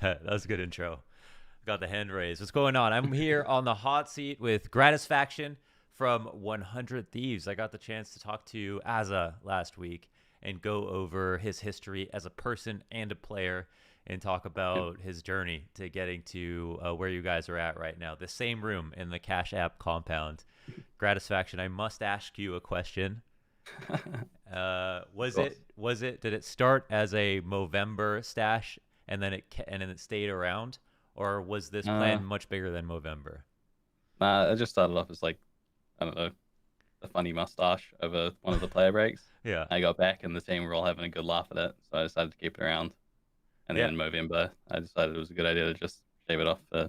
That was a good intro. Got the hand raised. What's going on? I'm here on the hot seat with Gratisfaction from 100 Thieves. I got the chance to talk to Azza last week and go over his history as a person and a player and talk Yep. about his journey to getting to where you guys are at right now. The same room in the Cash App compound. Gratisfaction, I must ask you a question. Of Was course. it did it start as a Movember stash and then it stayed around, or was this Uh, plan much bigger than Movember? nah, it just started off as like, I don't know, a funny mustache over one of the player breaks. Yeah, I got back and the team were all having a good laugh at it, so I decided to keep it around. And then yeah, in Movember, I decided it was a good idea to just shave it off for,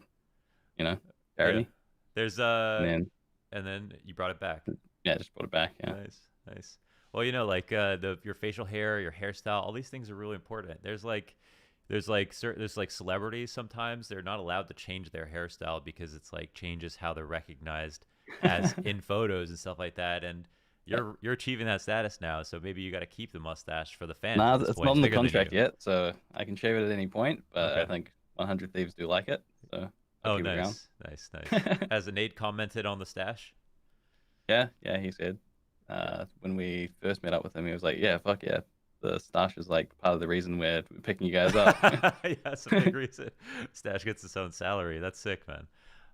you know, yeah. charity. There's And then, and then you brought it back. yeah, just brought it back. Yeah. Nice, nice. Well, like your facial hair, your hairstyle, all these things are really important. There's like celebrities sometimes they're not allowed to change their hairstyle because it's like changes how they're recognized as in photos and stuff like that. And Yeah. you're achieving that status now, so maybe you got to keep the mustache for the fans Nah, at this it's point. not It's in the bigger than you. contract yet, so I can shave it at any point. But I Okay. think 100 Thieves do like it, so I'll Oh, keep it around. nice, nice, nice. Has Nate commented on the stash? Yeah, yeah, he said. Yeah. When we first met up with him, he was like, "Yeah, fuck yeah, the stash is like part of the reason we're picking you guys up." Yeah, that's a big reason. Stash gets its own salary. That's sick, man.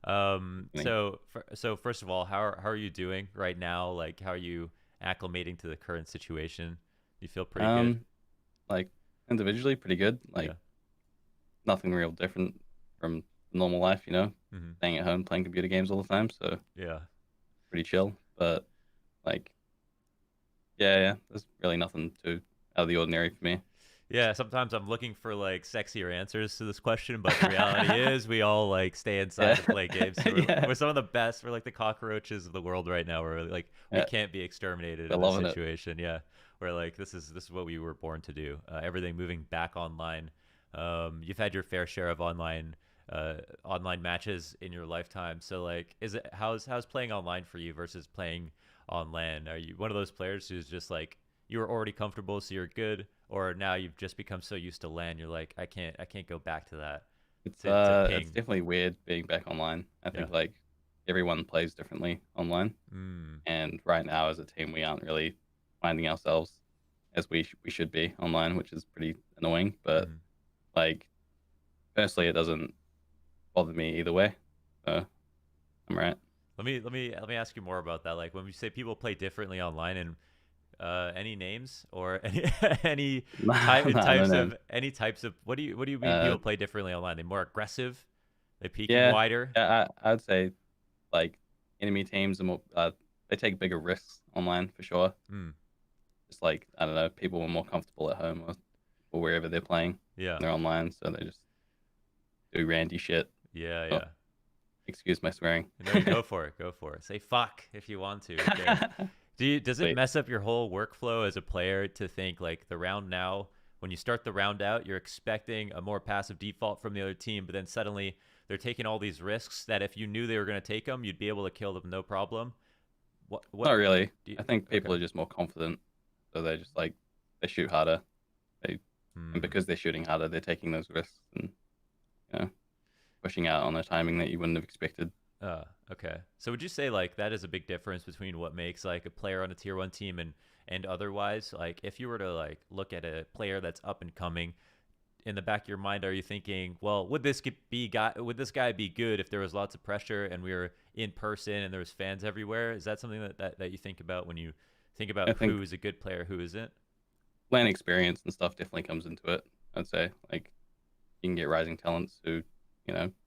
Like, So first of all, how are you doing right now? Like, how are you acclimating to the current situation? You feel pretty good? um, like individually, pretty good. Yeah. Like nothing real different from normal life, you know. Hmm. Staying at home, playing computer games all the time, so Yeah. pretty chill. But like, yeah, yeah, there's really nothing too out of the ordinary for me. Yeah, sometimes I'm looking for like sexier answers to this question, but the reality is we all like stay inside Yeah, to play games. So yeah, we're some of the best. We're like the cockroaches of the world right now. We're like we yeah. can't be exterminated We're in this loving it. situation. Yeah, we're like this is what we were born to do. Everything moving back online. You've had your fair share of online matches in your lifetime. So like, is it how's playing online for you versus playing on LAN? Are you one of those players who's just like you were already comfortable, so you're good, or now you've just become so used to LAN, you're like, I can't go back to that to It's ping. definitely weird being back online. I Yeah. think like everyone plays differently online. Mm, And right now, as a team, we aren't really finding ourselves as we should be online, which is pretty annoying. But mm. like personally, it doesn't bother me either way. So I'm right. Let me ask you more about that. Like when we say people play differently online, and any names or any any Nah, nah, no, no. types of what do you mean Uh, people play differently online? They more aggressive, they peeking yeah, wider. yeah. I'd say like enemy teams are more. They take bigger risks online for sure. Mm, Just like I don't know, people are more comfortable at home or wherever they're playing. yeah, They're online, so they just do randy shit. yeah, Oh, yeah. excuse my swearing. No, you go for it. Go for it. Say fuck if you want to. Okay. Does it Sweet. mess up your whole workflow as a player to think like the round now, when you start the round out, you're expecting a more passive default from the other team, but then suddenly they're taking all these risks that if you knew they were going to take them, you'd be able to kill them no problem. What Not really. do you, I think okay. people are just more confident, so they just like they shoot harder. They and Hmm. because they're shooting harder, they're taking those risks and you know pushing out on a timing that you wouldn't have expected. Uh, okay. So would you say like that is a big difference between what makes like a player on a tier one team and otherwise? Like if you were to like look at a player that's up and coming, in the back of your mind, are you thinking, well, would this guy be good if there was lots of pressure and we were in person and there was fans everywhere? Is that something that you think about when you think about I think who is a good player, who isn't? LAN experience and stuff definitely comes into it. I'd say like you can get rising talents who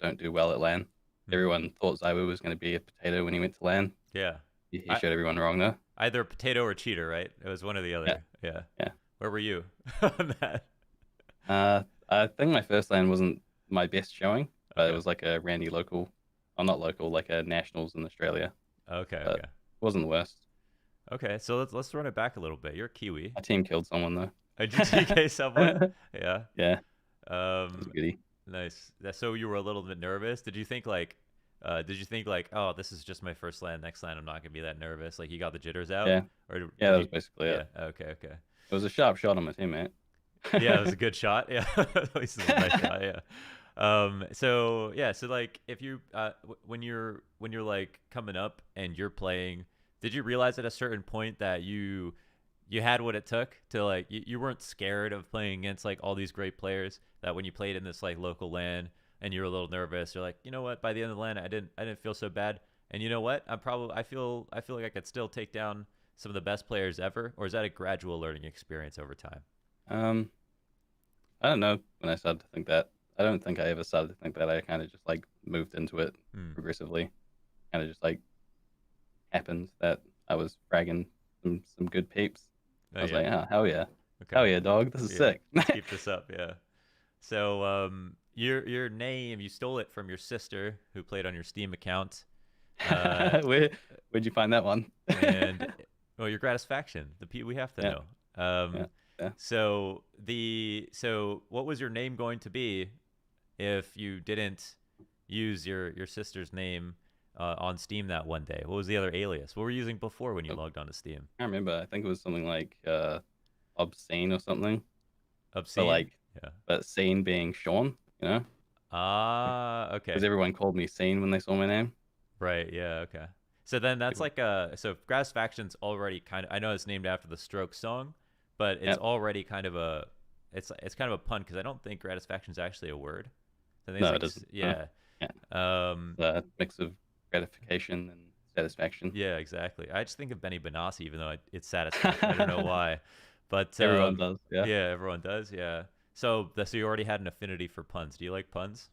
don't do well at LAN. Hmm. Everyone thought Zywu was going to be a potato when he went to LAN. Yeah. He I, showed everyone wrong though. Either a potato or cheater, right? It was one or the Yeah, other. Yeah. yeah. Where were you on that? I think my first LAN wasn't my best showing, but it Okay. was like a Randy local, or not local, like a nationals in Australia. Okay. But Okay. it wasn't the worst. Okay. So let's run it back a little bit. You're a Kiwi. My team killed someone though. Did you TK someone? Yeah. Yeah, it was a Um, goodie. Nice. So you were a little bit nervous. Did you think like, oh, this is just my first land. Next land, I'm not gonna be that nervous. Like you got the jitters out, Yeah, or yeah, did that you? was basically Yeah. it. Okay. Okay. It was a sharp shot on my teammate. Yeah, it was a good shot. Yeah, at least it's a nice shot. Yeah. So yeah, so like if you when you're like coming up and you're playing, did you realize at a certain point that you had what it took to like you weren't scared of playing against like all these great players, that when you played in this like local LAN and you're a little nervous, you're like, you know what, by the end of the LAN I didn't feel so bad. And you know what? I feel like I could still take down some of the best players ever, or is that a gradual learning experience over time? Um, I don't know when I started to think that. I don't think I ever started to think that. I kind of just like moved into it Hmm. progressively. Kind of just like happened that I was fragging some good peeps. Oh I was yeah. like, oh Okay. hell yeah, dog, this is Yeah. sick. Keep this up. Yeah. So your name, you stole it from your sister who played on your Steam account. Uh Where'd you find that one? and well, your Gratisfaction, we have to Yeah, know. yeah, yeah. So what was your name going to be if you didn't use your sister's name on Steam that one day? What was the other alias? What were you using before when you I logged onto Steam? can't remember. I think it was something like obscene or something. But Obscene? like, Yeah. but scene being Sean, you know, Ah, because okay. everyone called me Scene when they saw my name. Right. Yeah. Okay. So then that's People, like so Gratisfaction's already kind of, I know it's named after the Strokes song, but it's yeah. already kind of a it's kind of a pun because I don't think Gratisfaction's actually a word. I think it's No, like it isn't. yeah. Yeah, Um the mix of gratification and satisfaction. yeah, exactly. I just think of Benny Benassi even though it's Satisfaction. I don't know why. But Everyone does. Yeah, yeah, everyone does. Yeah. So you already had an affinity for puns. Do you like puns?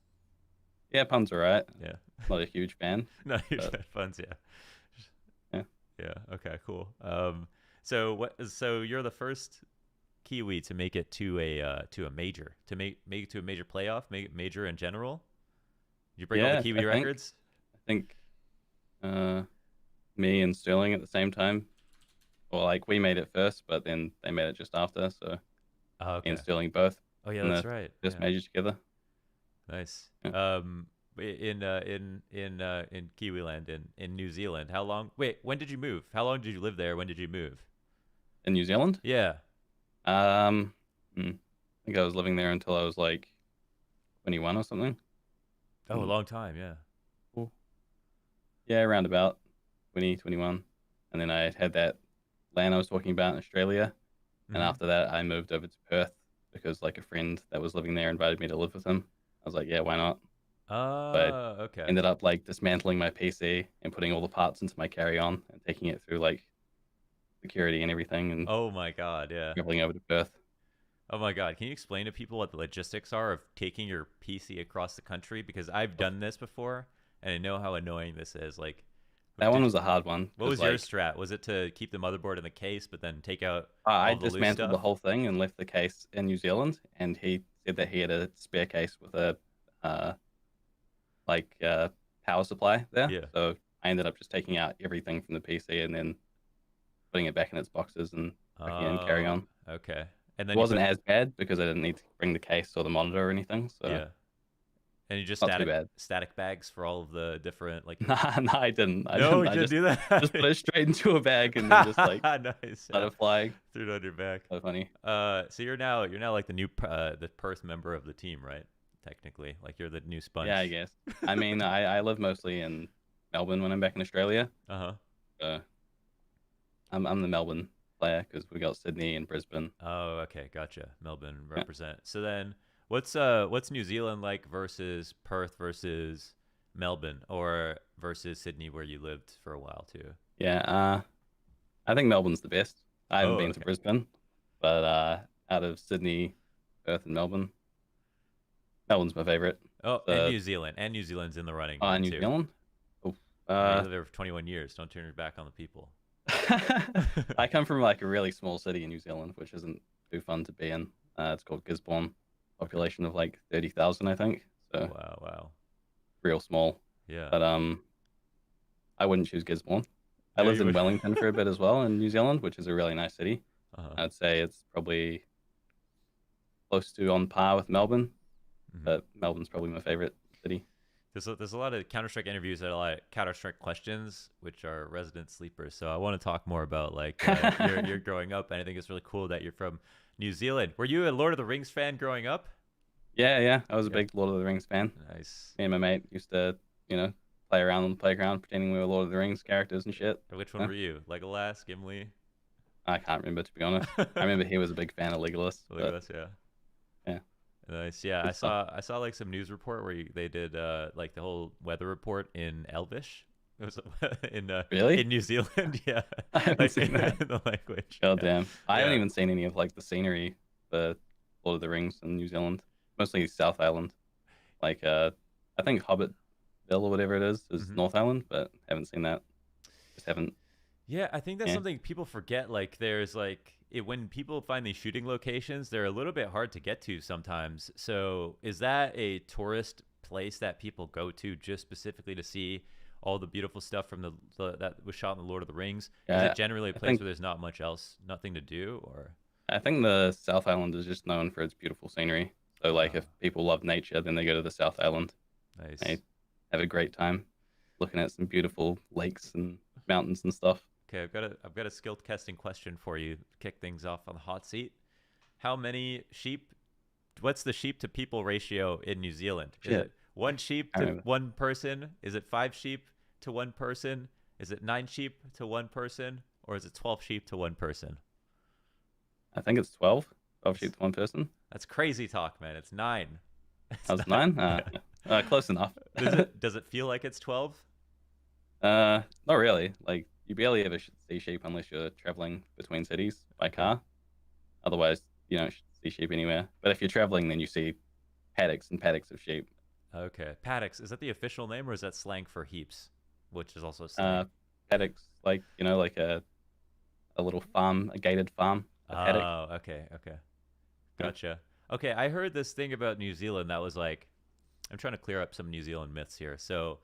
yeah. Puns are right. Yeah. Not a huge fan, No, you've but had puns, yeah. yeah, Yeah. Okay. Cool. So what? So you're the first Kiwi to make it to a major, to make it to a major playoff, make it major in general. Did you break all the yeah. Kiwi records? I think uh, me and Sterling at the same time. Well, like we made it first, but then they made it just after. So Oh, me and okay. Sterling both Oh yeah, in that's the right. first Yeah. major together. Nice. Yeah. In Kiwiland in New Zealand. How long? Wait, when did you move? How long did you live there? When did you move? In New Zealand, Yeah. um, I think I was living there until I was like 21 or something. Oh, a Mm, long time. Yeah. cool. Yeah, around about 20, 21. And then I had that land I was talking about in Australia. And Mm-hmm. after that, I moved over to Perth because like a friend that was living there invited me to live with him. I was like, yeah, why not? But Okay. ended up like dismantling my PC and putting all the parts into my carry-on and taking it through like security and everything and Oh my God. Yeah. traveling over to Perth. Oh my God. Can you explain to people what the logistics are of taking your PC across the country? Because I've done this before and I know how annoying this is. Like, That one did was a hard one what because was your like strat? Was it to keep the motherboard in the case, but then take out I all the loose dismantled the stuff? whole thing and left the case in New Zealand, and he said that he had a spare case with a uh, like power supply there. Yeah. So I ended up just taking out everything from the PC and then putting it back in its boxes and packing it in carry Oh, on. okay. And It then you wasn't put, as bad because I didn't need to bring the case or the monitor or anything, so yeah. And you just not too bad. static bags for all of the different, like, Nah, I didn't. I no, didn't. you I didn't do that. just put it straight into a bag and then just like Nice. let Yeah. it fly. Threw it on your back. So funny. So you're now like the new the Perth member of the team, right? Technically, like you're the new Yeah, I sponge. guess. I mean, I live mostly in Melbourne when I'm back in Australia. Uh huh. So I'm the Melbourne player because we got Sydney and Brisbane. Oh, okay, gotcha. Melbourne Yeah. represent. So then, what's New Zealand like versus Perth versus Melbourne or versus Sydney where you lived for a while too? Yeah. I think Melbourne's the best. I haven't Oh, been to okay. Brisbane, but out of Sydney, Perth, and Melbourne, Melbourne's my favorite. Oh, and The New Zealand's in the running then New too. Zealand. Oh, Yeah, you lived there for 21 years. Don't turn your back on the people. I come from like a really small city in New Zealand, which isn't too fun to be in. It's called Gisborne, population of like 30,000, I think. So Wow, wow. real small. Yeah. But I wouldn't choose Gisborne. I No, lived you in would. Wellington for a bit as well in New Zealand, which is a really nice city. Uh-huh. I'd say it's probably close to on par with Melbourne, Hmm. but Melbourne's probably my favorite city. There's a lot of Counter Strike interviews that are like Counter Strike questions, which are resident sleepers. So I want to talk more about like your growing up, and I think it's really cool that you're from New Zealand. Were you a Lord of the Rings fan growing up? Yeah. I was a Yeah. big Lord of the Rings fan. Nice. Me and my mate used to, you know, play around on the playground pretending we were Lord of the Rings characters and shit. Which one Yeah. were you? Legolas, Gimli, I can't remember, to be honest. I remember he was a big fan of Legolas, but Legolas? Yeah. yeah, Nice. Yeah, I good stuff. saw I saw like some news report where they did like the whole weather report in Elvish. It was Really? in New Zealand. Yeah, I haven't like seen that. in the language. God Yeah, damn. I haven't yeah. even seen any of like the scenery for Lord of the Rings in New Zealand. Mostly South Island. Like I think Hobbitville or whatever it is Hmm. North Island, but haven't seen that. Just haven't. Yeah, I think that's Yeah. something people forget. Like, there's like when people find these shooting locations, they're a little bit hard to get to sometimes. So, is that a tourist place that people go to just specifically to see all the beautiful stuff from the that was shot in the Lord of the Rings? Is it Yeah. generally a I place think where there's not much else, nothing to do, or? I think the South Island is just known for its beautiful scenery. So like Uh, if people love nature, then they go to the South Island. They Nice. have a great time looking at some beautiful lakes and mountains and stuff. Okay, I've got a skill testing question for you. To kick things off on the hot seat. How many sheep? What's the sheep to people ratio in New Zealand? Is Shit. it one sheep I to remember. one person? Is it five sheep to one person? Is it nine sheep to one person? Or is it 12 sheep to one person? I think it's 12. 12 That's, sheep to one person. that's crazy talk, man. It's nine. That It's was nine. 9? Yeah. Close enough. Does it feel like it's 12? Not really. Like you barely ever see sheep unless you're traveling between cities by Okay. car. Otherwise, you don't see sheep anywhere. But if you're traveling, then you see paddocks and paddocks of sheep. Okay. Paddocks. Is that the official name or is that slang for heaps? Which is also Uh, slang. Paddocks, like like a little farm, a gated farm, a paddock. Oh, okay. Okay. Yeah. Gotcha. Okay, I heard this thing about New Zealand that was like, I'm trying to clear up some New Zealand myths here. So,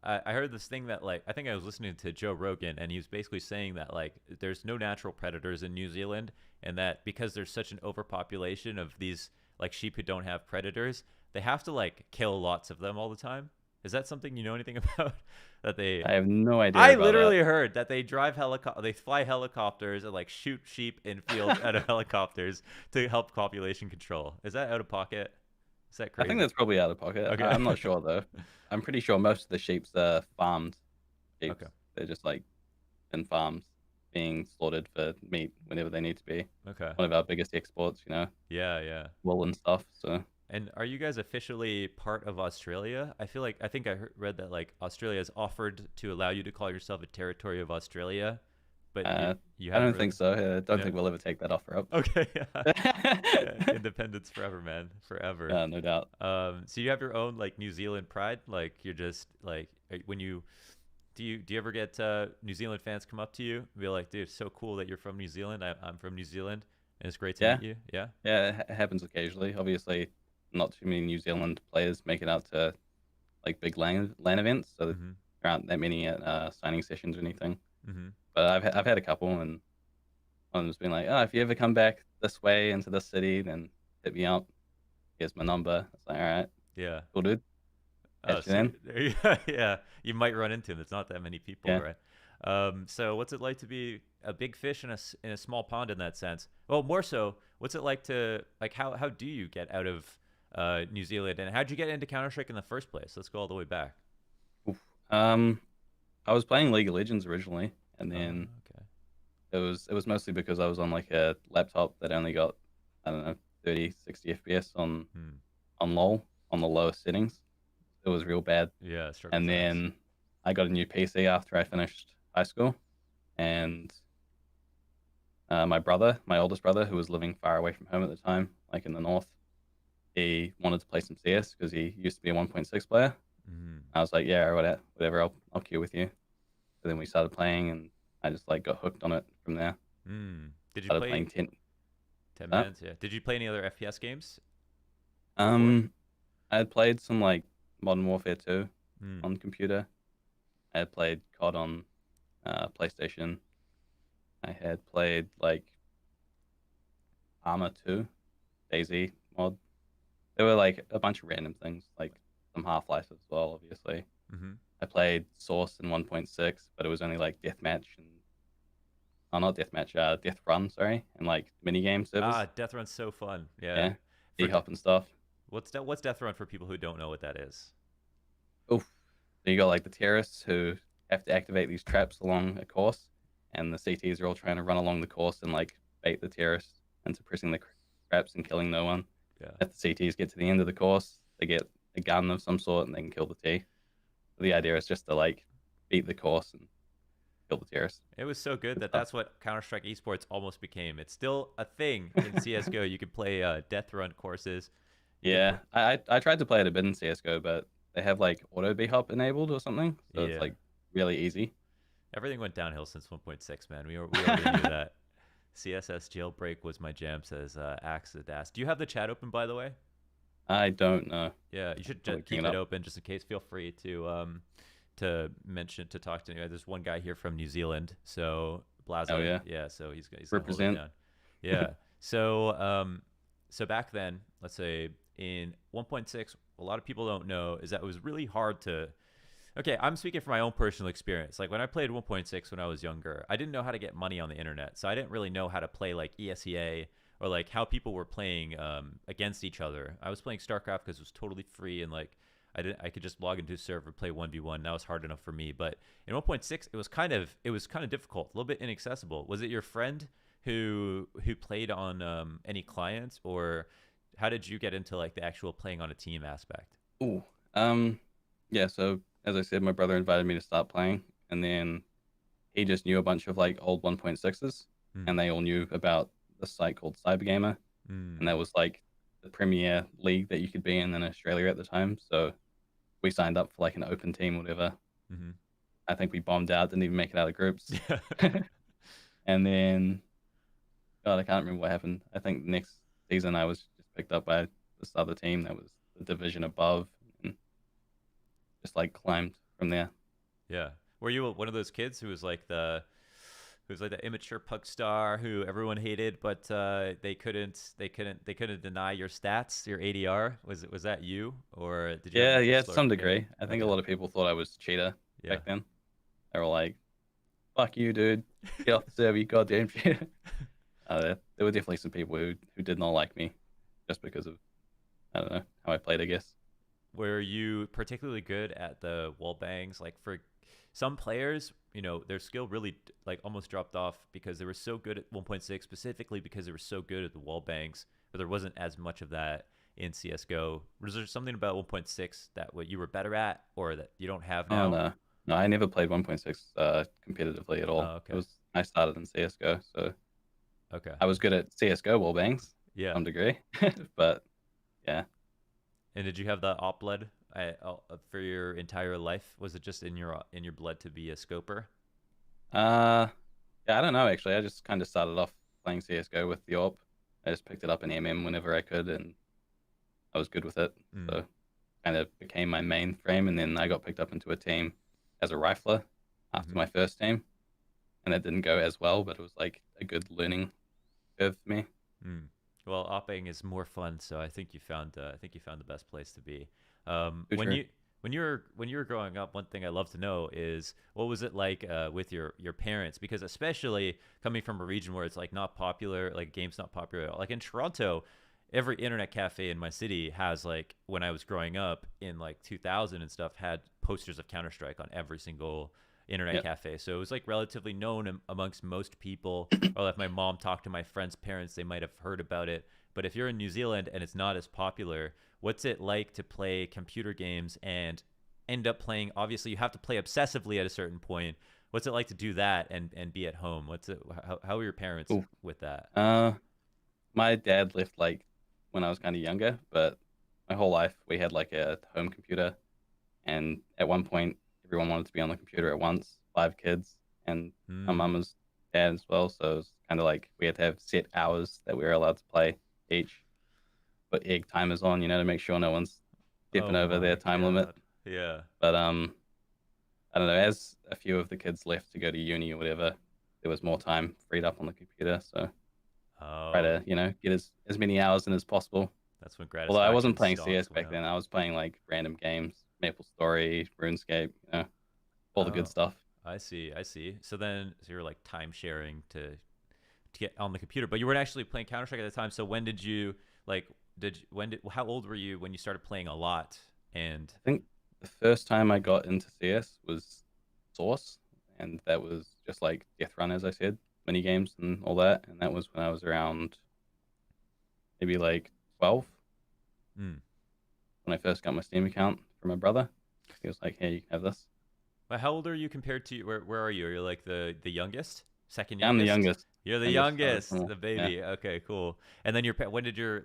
I heard this thing that like, I think I was listening to Joe Rogan, and he was basically saying that like, there's no natural predators in New Zealand, and that because there's such an overpopulation of these like sheep who don't have predators, they have to like kill lots of them all the time. Is that something you know anything about? That they I have no idea I about that. literally heard that they fly helicopters and like shoot sheep in fields out of helicopters to help population control. Is that out of pocket? Is that I think crazy? that's probably out of pocket. Okay. I'm not sure though. I'm pretty sure most of the sheep's are farmed sheep. Okay. They're just like in farms being slaughtered for meat whenever they need to be. Okay. One of our biggest exports, Yeah, yeah. wool and stuff. So And are you guys officially part of Australia? I feel like I think read that like Australia has offered to allow you to call yourself a territory of Australia, but uh, you I haven't don't really. think so. I don't Yeah. think we'll ever take that offer up. Okay. Yeah. Yeah. Independence forever, man. Forever. No doubt. So you have your own like New Zealand pride. Like you're just like when you do you ever get New Zealand fans come up to you and be like, dude, so cool that you're from New Zealand. I'm from New Zealand, and it's great to Yeah, meet you. Yeah. yeah, it happens occasionally. Obviously, not too many New Zealand players make it out to like big LAN events, so there Mm-hmm. aren't that many at signing sessions or anything. Mm-hmm. But I've had a couple, and one of them's been like, "Oh, if you ever come back this way into this city, then hit me up. Here's my number." It's like, "All right, Yeah. cool, dude. Oh, Catch you so then." yeah, you might run into him. It's not that many people, Yeah. right? So what's it like to be a big fish in a small pond in that sense? Well, more so, what's it like to like how do you get out of New Zealand and how'd you get into Counter Strike in the first place? Let's go all the way back. Oof. Um, I was playing League of Legends originally, and then Okay. it was mostly because I was on like a laptop that only got, I don't know, 30, 60 FPS Hmm. on LoL on the lowest settings. It was real bad. Yeah, struggle And times. then I got a new PC after I finished high school, and my brother, my oldest brother, who was living far away from home at the time, like in the north, he wanted to play some CS because he used to be a 1.6 player. Mm. I was like, yeah, whatever, I'll queue with you. So then we started playing, and I just like got hooked on it from there. Mm. Did you Started play playing 10 uh, minutes? Yeah. Did you play any other FPS games before? um, I had played some like Modern Warfare 2 Mm. on computer. I had played COD on PlayStation. I had played like Arma 2, Daisy mod. There were like a bunch of random things, like some Half-Life as well, obviously. Mm-hmm. I played Source in 1.6, but it was only like deathmatch and not deathmatch, death run, sorry, and like mini game servers. Death Run's so fun. Yeah. Yeah, For D hop and stuff. what's Death Run for people who don't know what that is? Oof. So you got like the terrorists who have to activate these traps along a course, and the CTs are all trying to run along the course and like bait the terrorists into pressing the traps and killing no one. Yeah. If the CTs get to the end of the course, they get a gun of some sort and they can kill the T. The idea is just to like beat the course and kill the terrorists. It was so good Good that stuff. that's what Counter-Strike esports almost became. It's still a thing in CSGO. You can play Death Run courses. You can Yeah, I tried to play it a bit in CS:GO, but they have like auto B hop enabled or something, so it's Yeah. like really easy. Everything went downhill since 1.6, man. We already knew that. CSS jailbreak was my jam, says Axidas. Do you have the chat open, by the way? I don't know. Yeah, you should Probably keep it it up. open just in case. Feel free to talk to me. There's one guy here from New Zealand, so Oh Blaza. yeah, Yeah, so he's gonna hold it represent. down. Yeah. So back then, let's say in 1.6, a lot of people don't know is that it was really hard to. Okay, I'm speaking from my own personal experience. Like when I played 1.6 when I was younger, I didn't know how to get money on the internet, so I didn't really know how to play like ESEA or like how people were playing against each other. I was playing StarCraft because it was totally free and like I could just log into a server, play 1v1. That was hard enough for me. But in 1.6, it was kind of difficult, a little bit inaccessible. Was it your friend who played on any clients, or how did you get into like the actual playing on a team aspect? Ooh, um, yeah. So as I said, my brother invited me to start playing, and then he just knew a bunch of like old 1.6s, Hmm. and they all knew about the site called Cybergamer, and Hmm. that was like the premier league that you could be in Australia at the time. So we signed up for like an open team, whatever. Hmm. I think we bombed out, didn't even make it out of groups. Yeah. And then, God, I can't remember what happened. I think next season I was just picked up by this other team that was the division above and just like climbed from there. Yeah. Were you one of those kids who was like the immature puck star who everyone hated, but they couldn't deny your stats, your ADR? Was that you, or did you have Yeah, a yeah, to slower some kick? degree. I think a Okay. lot of people thought I was cheater Yeah. back then. They were like, "Fuck you, dude! Get off the server, you goddamn cheater!" There were definitely some people who did not like me just because of I don't know how I played, I guess. Were you particularly good at the wall bangs? Like for some players, their skill really like almost dropped off because they were so good at 1.6, specifically because they were so good at the wall bangs, but there wasn't as much of that in CS:GO. Was there something about 1.6 that what you were better at, or that you don't have Oh now? no, no, I never played 1.6 competitively at all. Oh, It okay. was I started in CS:GO, so Okay. I was good at CS:GO wall bangs to Yeah. some degree, but yeah, And did you have the op blood for your entire life? Was it just in your blood to be a scoper? uh, yeah, I don't know actually. I just kind of started off playing CS:GO with the AWP. I just picked it up in MM whenever I could, and I was good with it. Mm. So kind of became my main frame, and then I got picked up into a team as a rifler after Mm-hmm. my first team, and that didn't go as well, but it was like a good learning curve for me. Mm. Well, opping is more fun, so I think you found the best place to be. Too When true. you were growing up, one thing I love to know is what was it like with your parents? Because especially coming from a region where it's like not popular, like games not popular. Like in Toronto, every internet cafe in my city has like when I was growing up in like 2000 and stuff had posters of Counter Strike on every single internet Yep. cafe. So it was like relatively known amongst most people, or if my mom talked to my friends' parents, they might have heard about it. But if you're in New Zealand and it's not as popular, what's it like to play computer games and end up playing? Obviously, you have to play obsessively at a certain point. What's it like to do that and be at home? How are your parents Cool. with that? Uh, my dad left like when I was kind of younger, but my whole life we had like a home computer, and at one point everyone wanted to be on the computer at once, 5 kids, and my mum Hmm. was dad as well, so it was kind of like we had to have set hours that we were allowed to play each, put egg timers on, to make sure no one's stepping Oh over their my time limit. god. Yeah. But I don't know, as a few of the kids left to go to uni or whatever, there was more time freed up on the computer, so try Oh, to get as many hours in as possible. that's when Although I wasn't Gratisfaction playing stocks CS went back up. then, I was playing like random games, Maple Story, RuneScape, all the good Oh, stuff. I see. I see. So you're like time sharing to get on the computer, but you weren't actually playing Counter Strike at the time. So when did you like? How old were you when you started playing a lot? And I think the first time I got into CS was Source, and that was just like Death Run, as I said, mini games and all that. And that was when I was around maybe like 12 mm, when I first got my Steam account from my brother. He was like, "Hey, you can have this." but how old are you compared to where are you? Are you like the youngest, second Yeah, I'm the youngest? youngest, You're the youngest out of them youngest, all. the Yeah. baby. Okay, cool. And then when did your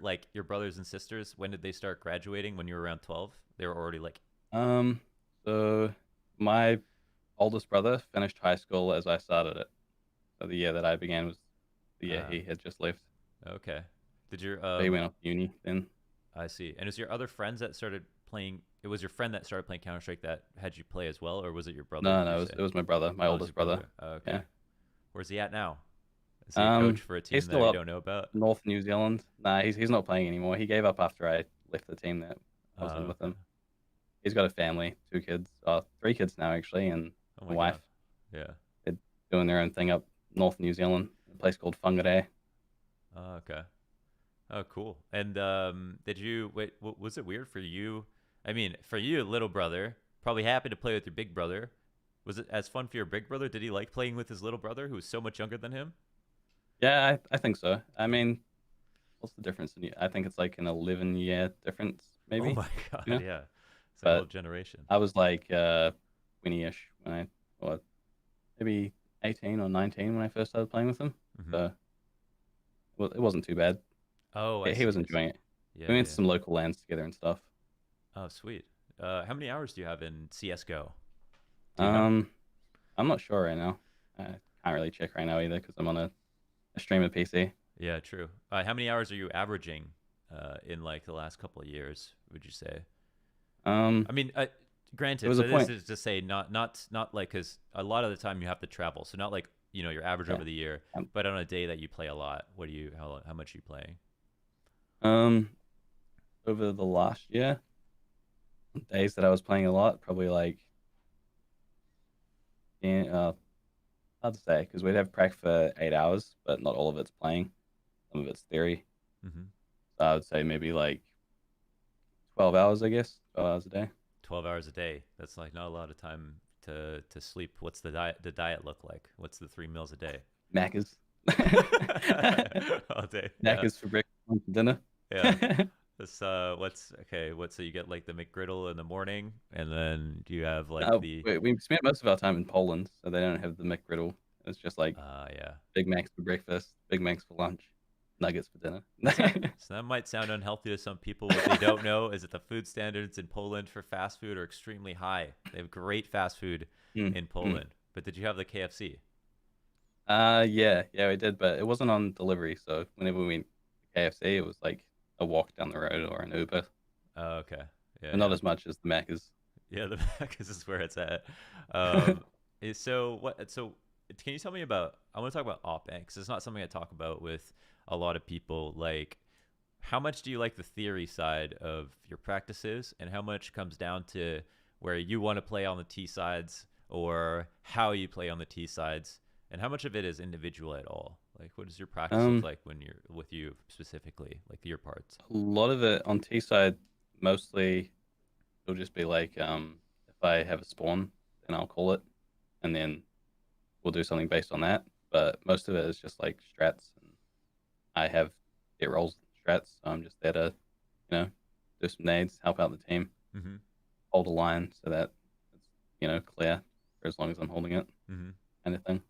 brothers and sisters, when did they start graduating? When you were around 12? They were already like, Um. So my oldest brother finished high school as I started it. So the year that I began was the year uh, he had just left. okay. Did your So he went off to uni then. I see. And is your other friends that started playing? It was your friend that started playing Counter Strike that had you play as well, or was it your brother? No, Did no, you it say? was my brother, my Oh, it was your oldest brother. brother. Oh, okay. Yeah. Where's he at now? Is he a coach for a He's team that still you up don't know about? North New Zealand. Nah, he's not playing anymore. He gave up after I left the team that I was in Oh, with okay. him. He's got a family, two kids, three kids now actually, and Oh a my wife. god. Yeah. They're doing their own thing up North New Zealand, a place called Whangarei. Oh, okay. Oh, cool. And did you wait? Was it weird for you? I mean, for you, little brother, probably happy to play with your big brother. Was it as fun for your big brother? Did he like playing with his little brother, who was so much younger than him? Yeah, I think so. I mean, what's the difference I think it's like an 11-year difference, Oh maybe. my You god, know, yeah. It's like a whole but generation. I was like 20-ish when or maybe 18 or 19 when I first started playing with him. Hmm. So well, it wasn't too bad. Oh, I He see. was I see. enjoying it. We Yeah, went to yeah. some local lands together and stuff. Oh, sweet. How many hours do you have in CS:GO? Do you know? Um, I'm not sure right now. I can't really check right now either because I'm on a streamer PC. Yeah, true. How many hours are you averaging in like the last couple of years? Would you say? Um, I mean, it granted, was a so this point. is to say not like because a lot of the time you have to travel, so not like your average Yeah. over the year, Um, but on a day that you play a lot, what do you how much are you playing? um, over the last year, days that I was playing a lot, probably like yeah, hard to say because we'd have prac for 8 hours, but not all of it's playing. Some of it's theory. Mm-hmm. So I would say maybe like 12 hours, I guess, 12 hours a day. 12 hours a day. That's like not a lot of time to sleep. What's the diet look like? What's the 3 meals a day? Macca's. All day. Yeah. Macca's for breakfast, lunch, and dinner. Yeah. This what's okay, so you get like the McGriddle in the morning and then do you have like the We spent most of our time in Poland, so they don't have the McGriddle. It's just like yeah. Big Macs for breakfast, Big Macs for lunch, nuggets for dinner. So that might sound unhealthy to some people. What they don't know is that the food standards in Poland for fast food are extremely high. They have great fast food Mm, in mm. Poland. But did you have the KFC? Yeah, we did, but it wasn't on delivery. So whenever we went to KFC, it was like a walk down the road or an Uber, Oh, okay. Yeah, but not yeah. as much as the Macca's. Yeah, the back is where it's at. So what? So can you tell me about? I want to talk about op because it's not something I talk about with a lot of people. Like, how much do you like the theory side of your practices, and how much comes down to where you want to play on the T sides or how you play on the T sides, and how much of it is individual at all? Like, what does your practice look Um, like when you're with you specifically, like your parts? a lot of it on T side, mostly it'll just be like if I have a spawn, then I'll call it, and then we'll do something based on that. But most of it is just like strats, and I have it rolls strats, so I'm just there to do some nades, help out the team, Mm-hmm. hold a line so that it's clear for as long as I'm holding it, Mm-hmm. kind of thing.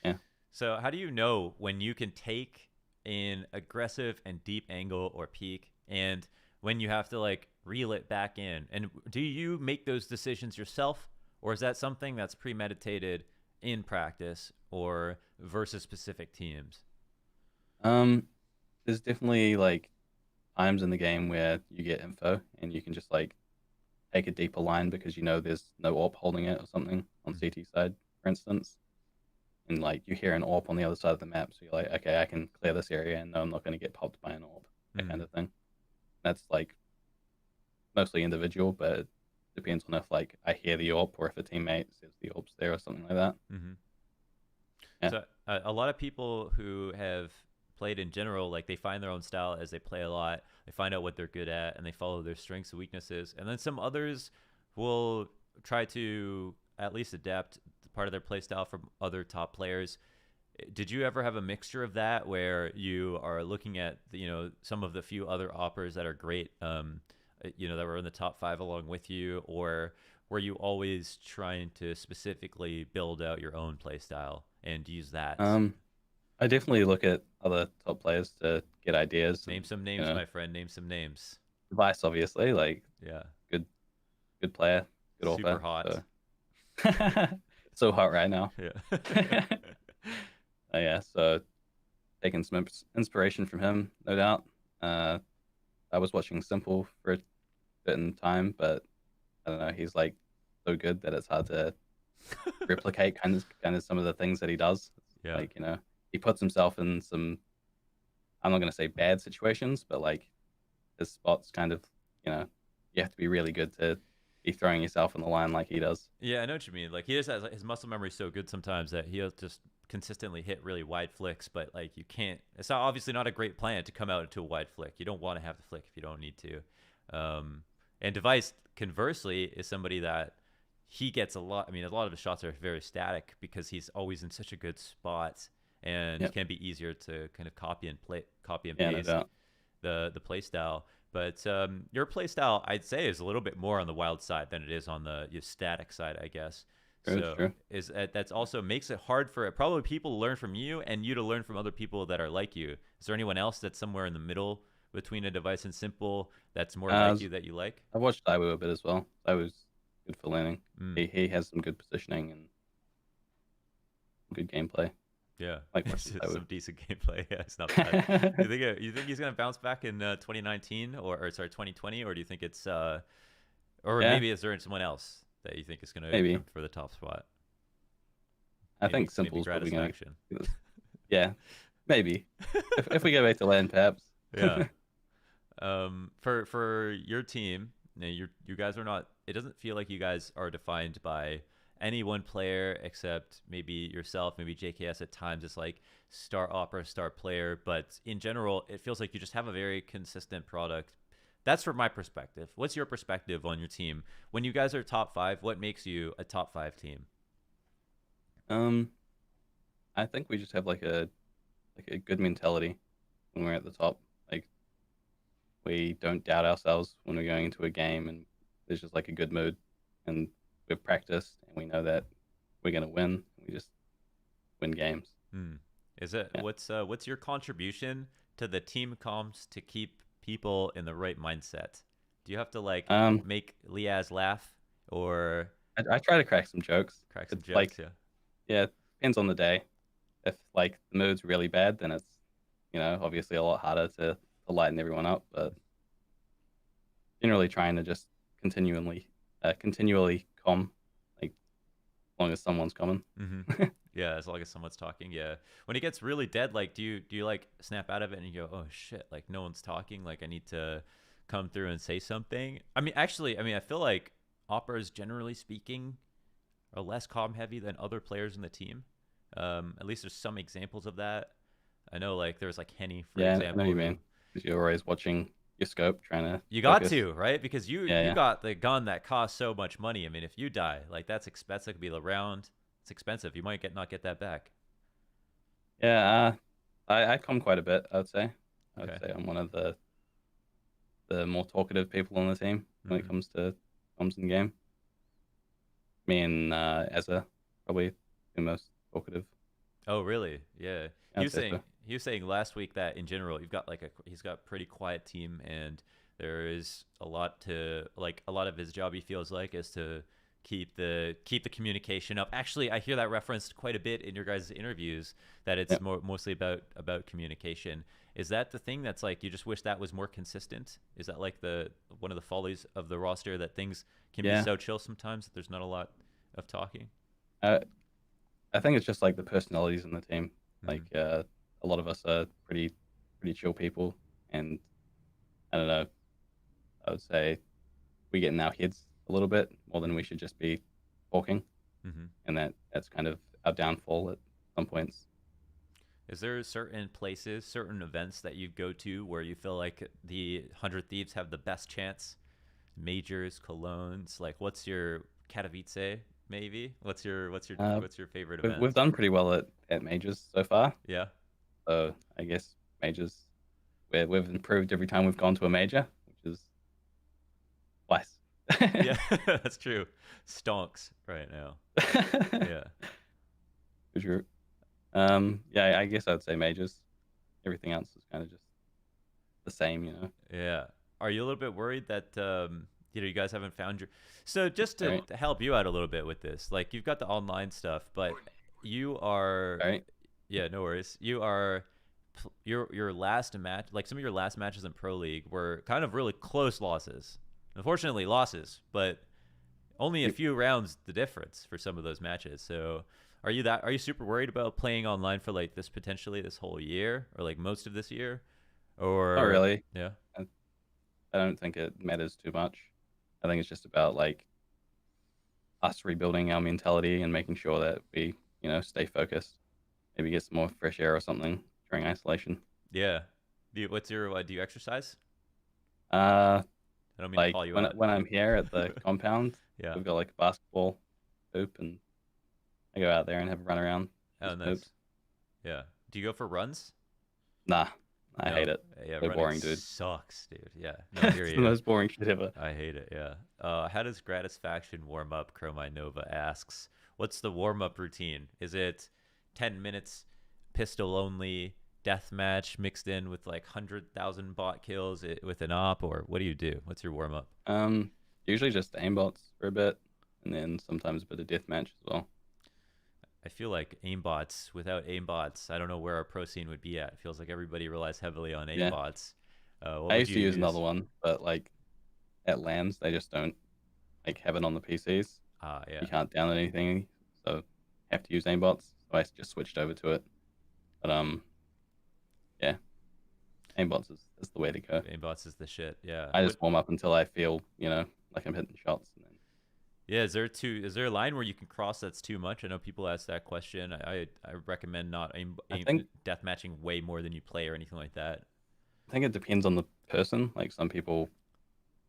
Yeah. So, how do you know when you can take an aggressive and deep angle or peak and when you have to like reel it back in? And do you make those decisions yourself or is that something that's premeditated in practice or versus specific teams? Um, there's definitely like times in the game where you get info and you can just like take a deeper line because there's no AWP holding it or something on Mhm. CT side, for instance. And like you hear an AWP on the other side of the map, so you're like, okay, I can clear this area and know I'm not going to get popped by an AWP, that kind Mhm. of thing. That's like mostly individual, but depends on if like I hear the AWP or if a teammate says the AWP's there or something like that. Mm-hmm. Yeah. So a lot of people who have played in general, like they find their own style as they play a lot. They find out what they're good at, and they follow their strengths and weaknesses. And then some others will try to at least adapt part of their play style from other top players. Did you ever have a mixture of that where you are looking at some of the few other oppers that are great, that were in the top five along with you, or were you always trying to specifically build out your own play style and use that? Um, I definitely look at other top players to get ideas Name and some you names, know my friend. Name some names. advice. Obviously, like Yeah, good good player, good super author. hot. So so hot right now. Yeah. Yeah, so taking some inspiration from him, no doubt. Uh, I was watching Simple for a bit in time, but I don't know. He's like so good that it's hard to replicate kind of some of the things that he does. Yeah. Like he puts himself in some. I'm not gonna say bad situations, but like his spots kind of you have to be really good to be throwing yourself on the line like he does. Yeah, I know what you mean. Like he just has his muscle memory so good sometimes that he'll just consistently hit really wide flicks, but like you can't. It's not obviously not a great plan to come out into a wide flick. You don't want to have the flick if you don't need to. And Device, conversely, is somebody that he gets a lot. I mean, a lot of his shots are very static because he's always in such a good spot, and it Yep. can be easier to kind of copy and Yeah, no paste doubt. the play style. But your play style, I'd say, is a little bit more on the wild side than it is on the static side, I guess. True, So true. is that's also makes it hard for probably people to learn from you and you to learn from other people that are like you. Is there anyone else that's somewhere in the middle between a Device and Simple that's more like you that you like? I watched Iwo a bit as well. I was good for learning. Mm, He has some good positioning and good gameplay. yeah, Like watching Iwo. some decent gameplay. Yeah, it's not bad. You think he's gonna bounce back in 2019 or sorry 2020, or do you think it's or Yeah, maybe is there someone else that you think is gonna maybe. come for the top spot? I think Maybe Simple's probably gonna. Gratisfaction. Yeah, maybe. If we go back to land, perhaps. Yeah. For your team, you guys are not. It doesn't feel like you guys are defined by any one player except maybe yourself, maybe JKS at times. It's like star opera, star player, but in general, it feels like you just have a very consistent product. That's from my perspective. What's your perspective on your team when you guys are top five? What makes you a top five team? Um, I think we just have like a good mentality when we're at the top. Like we don't doubt ourselves when we're going into a game, and there's just like a good mood, and we've practiced, and we know that we're gonna win. We just win games. Hmm. Is it Yeah. what's your contribution to the team comms to keep people in the right mindset? Do you have to like Um, make Liaz laugh or I try to crack some jokes. crack some It's jokes? like Yeah. yeah, it depends on the day. If like the mood's really bad, then it's obviously a lot harder to lighten everyone up. But generally, trying to just continually calm, like as long as someone's coming. Mm-hmm. Yeah, as long as someone's talking. Yeah. When it gets really dead, like do you like snap out of it and you go, oh shit, like no one's talking, like I need to come through and say something? I mean, actually, I feel like operas, generally speaking, are less comm heavy than other players in the team. At least there's some examples of that. I know, like there's like Henny, for Yeah, I know what example, you who mean. Because you're always watching your scope, trying to you got focus. to, right? Because Yeah, you yeah, got the gun that costs so much money. I mean, if you die, like that's expensive. It could be the round. It's expensive. You might not get that back. yeah. I come quite a bit. I would say. I would Okay. say I'm one of the more talkative people on the team when it Mm-hmm. comes to comms in the game. Me and Ezra probably the most talkative. Oh, really? Yeah. He I'd was say saying so. he was saying last week that in general you've got he's got a pretty quiet team and there is a lot to like a lot of his job he feels like is to keep the communication up. Actually, I hear that referenced quite a bit in your guys' interviews that it's Yep. mostly about communication. Is that the thing that's like you just wish that was more consistent? Is that like the one of the follies of the roster that things can be Yeah. so chill sometimes that there's not a lot of talking? Uh, I think it's just like the personalities in the team. Mm-hmm. Like a lot of us are pretty chill people, and I don't know. I would say we get in our heads a little bit more than we should just be talking, Mm-hmm. and that's kind of our downfall at some points. Is there certain places, certain events that you go to where you feel like the 100 Thieves have the best chance? Majors, colognes, like what's your Katowice maybe? Uh, What's your favorite we've event? done pretty well at majors so far, Yeah. so I guess majors we've improved every time we've gone to a major, which is twice. Yeah, that's true. Stonks right now. Yeah. For sure. Yeah, I guess I'd say majors. Everything else is kind of just the same, you know. Yeah. Are you a little bit worried that you guys haven't found your So just All right, to help you out a little bit with this, like you've got the online stuff, but you are all right. yeah, no worries. You are your last match, like some of your last matches in Pro League were kind of really close losses. Unfortunately, losses, but only a Yep. few rounds the difference for some of those matches. So, are you super worried about playing online for like this potentially this whole year or like most of this year? Not Or really. yeah. I, I don't think it matters too much. I think it's just about like us rebuilding our mentality and making sure that we, stay focused. Maybe get some more fresh air or something during isolation. Yeah. Do you exercise? Uh, I don't mean to like call you when out. when I'm here at the compound, Yeah. we've got like a basketball hoop, and I go out there and have a run around, do Oh, some hoops. nice. Yeah. Do you go for runs? Nah, I hate No. it. Yeah, So running boring, dude. sucks, dude. Yeah. No, I hear It's the you. most boring shit ever. I hate it. Yeah. How does Gratisfaction warm up? Chromai Nova asks. What's the warm up routine? Is it 10 minutes pistol only deathmatch mixed in with like 100,000 bot kills with an op, or what do you do? What's your warm up? Usually just aimbots for a bit, and then sometimes a bit of deathmatch as well. I feel like aimbots. Without aimbots, I don't know where our pro scene would be at. It feels like everybody relies heavily on Yeah, aimbots. What I would used you to use another use? one, but like at LANs, they just don't like have it on the PCs. Ah, You yeah. can't download anything, so have to use aimbots. So I just switched over to it. But yeah, aimbots is the way to go. Aimbots is the shit. Yeah. I What just warm up until I feel, like I'm hitting shots, and then Yeah, is there a line where you can cross that's too much? I know people ask that question. I recommend not I think death matching way more than you play or anything like that. I think it depends on the person. Like some people,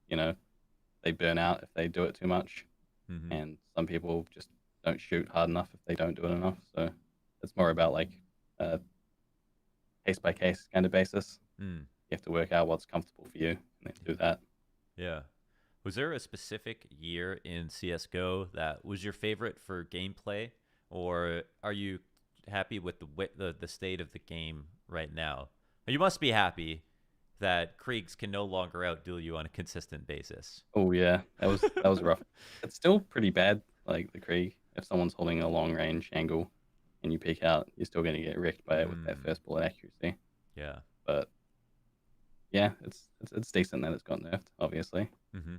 you know, they burn out if they do it too much, Mm-hmm. and some people just don't shoot hard enough if they don't do it enough. So it's more about like a case by case kind of basis. Mm, You have to work out what's comfortable for you and then do that. yeah. Was there a specific year in CS:GO that was your favorite for gameplay, or are you happy with the state of the game right now? You must be happy that Kriegs can no longer outduel you on a consistent basis. Oh yeah, that was rough. It's still pretty bad. Like the Krieg, if someone's holding a long range angle and you peek out, you're still going to get wrecked by it with that Mm, first bullet accuracy. yeah. But yeah, it's decent that it's got nerfed. Obviously, Mm-hmm.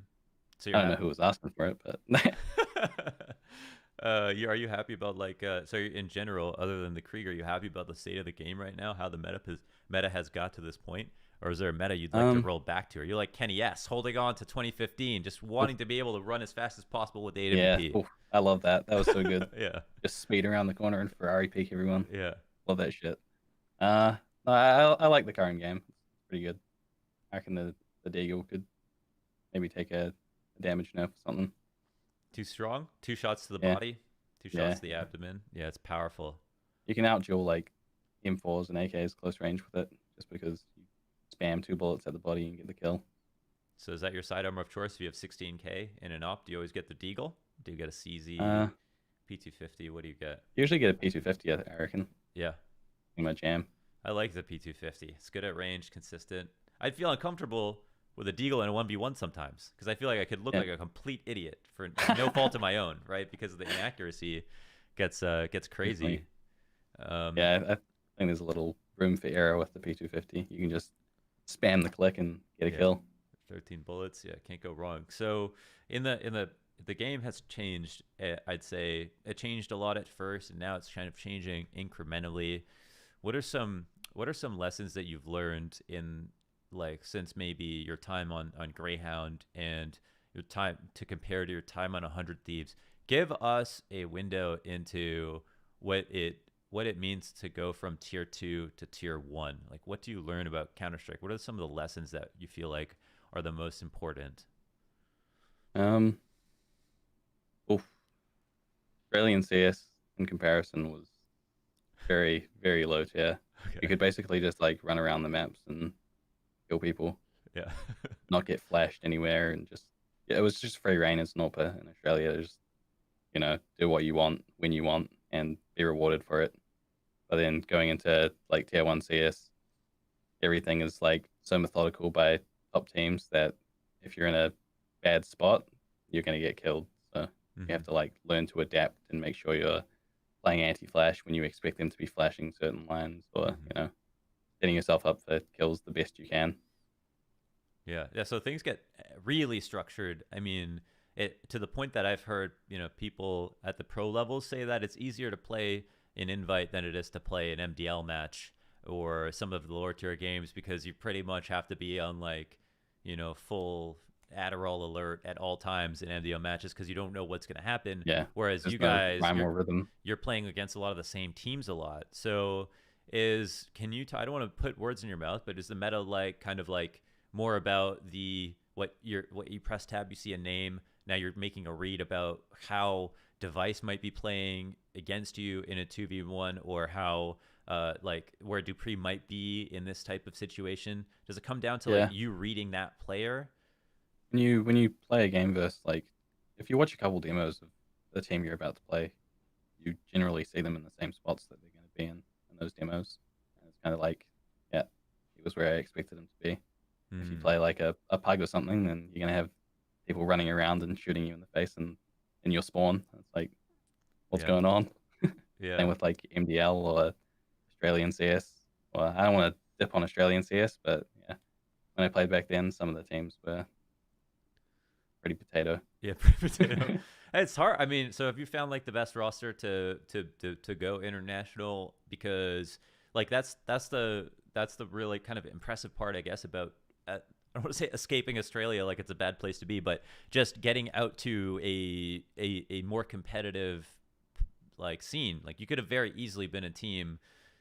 So I you're don't know who was asking for it, but are you happy about like so in general, other than the Krieg, are you happy about the state of the game right now? How the meta has got to this point, or is there a meta you'd like to um, roll back to? Are you like Kenny S, holding on to 2015, just wanting to be able to run as fast as possible with the yeah, AWP? oof, I love that. That was so good. Yeah, Just speed around the corner and Ferrari peek everyone. yeah. Love that shit. No, I like the current game. It's pretty good. I reckon the Deagle could maybe take a damage nerf or something. Too strong. 2 shots to the Yeah, body. Two shots yeah. to the abdomen. Yeah, it's powerful. You can outduel like M4s and AKs close range with it, just because you spam 2 bullets at the body and get the kill. So is that your sidearm of choice? If you have 16K in an op, do you always get the Deagle? Do you get a Uh, CZ, P250? What do you get? Usually get a P250, I reckon, Yeah, in my jam. I like the P250. It's good at range, consistent. I'd feel uncomfortable with a Deagle in a 1v1 sometimes because I feel like I could look Yeah, like a complete idiot for no fault of my own, right? Because the inaccuracy gets crazy. definitely. Um, Yeah, I think there's a little room for error with the P250. You can just spam the click and get a yeah, kill. 13 bullets. Yeah, can't go wrong. So in the game has changed. I'd say it changed a lot at first, and now it's kind of changing incrementally. What are some lessons that you've learned in like since maybe your time on Greyhound and your time to compare to your time on 100 Thieves. Give us a window into what it means to go from tier 2 to tier 1. Like, what do you learn about Counter-Strike? What are some of the lessons that you feel like are the most important? Um, oof. Australian CS in comparison was very, very low tier. You Okay. could basically just like run around the maps and kill people, Yeah. not get flashed anywhere, and just yeah, it was just free reign as Snorper in Australia. Just do what you want when you want and be rewarded for it. But then going into like tier one CS, everything is like so methodical by top teams that if you're in a bad spot, you're gonna get killed. So you Hmm. have to like learn to adapt and make sure you're playing anti-flash when you expect them to be flashing certain lines, or Hmm. setting yourself up for kills the best you can. Yeah, yeah. So things get really structured. I mean, it to the point that I've heard, people at the pro levels say that it's easier to play an invite than it is to play an MDL match or some of the lower tier games because you pretty much have to be on like, full Adderall alert at all times in MDL matches because you don't know what's going to happen. Yeah, Whereas you there's no guys, rhyme you're or rhythm. you're playing against a lot of the same teams a lot. So can you? I don't want to put words in your mouth, but is the meta like kind of like more about the what you press tab, you see a name. Now you're making a read about how device might be playing against you in a 2v1 or how like where Dupree might be in this type of situation. Does it come down to like Yeah, you reading that player? when you play a game versus like if you watch a couple demos of the team you're about to play, you generally see them in the same spots that they're going to be in those demos, and it's kind of like, yeah, he was where I expected him to be. If you Mm, play like a pug or something, then you're going to have people running around and shooting you in the face and in your spawn. It's like, what's yeah. going on? Yeah. Same with like MDL or Australian CS. Well, I don't want to dip on Australian CS, but yeah, when I played back then, some of the teams were pretty potato. Yeah, potato. It's hard. I mean, so have you found like the best roster to go international? Because like that's the really kind of impressive part, I guess, about I don't want to say escaping Australia like it's a bad place to be, but just getting out to a more competitive like scene. Like you could have very easily been a team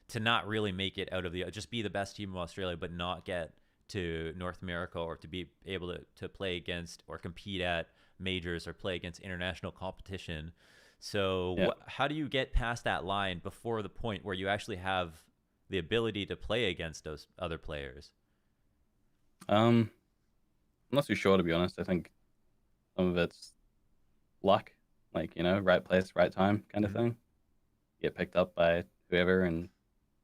to not really make it out of the just be the best team of Australia, but not get to North America or to be able to play against or compete at majors or play against international competition. So Yeah. how do you get past that line before the point where you actually have the ability to play against those other players? I'm not too sure to be honest. I think some of it's luck, like right place, right time kind of Mm-hmm. thing. Get picked up by whoever, and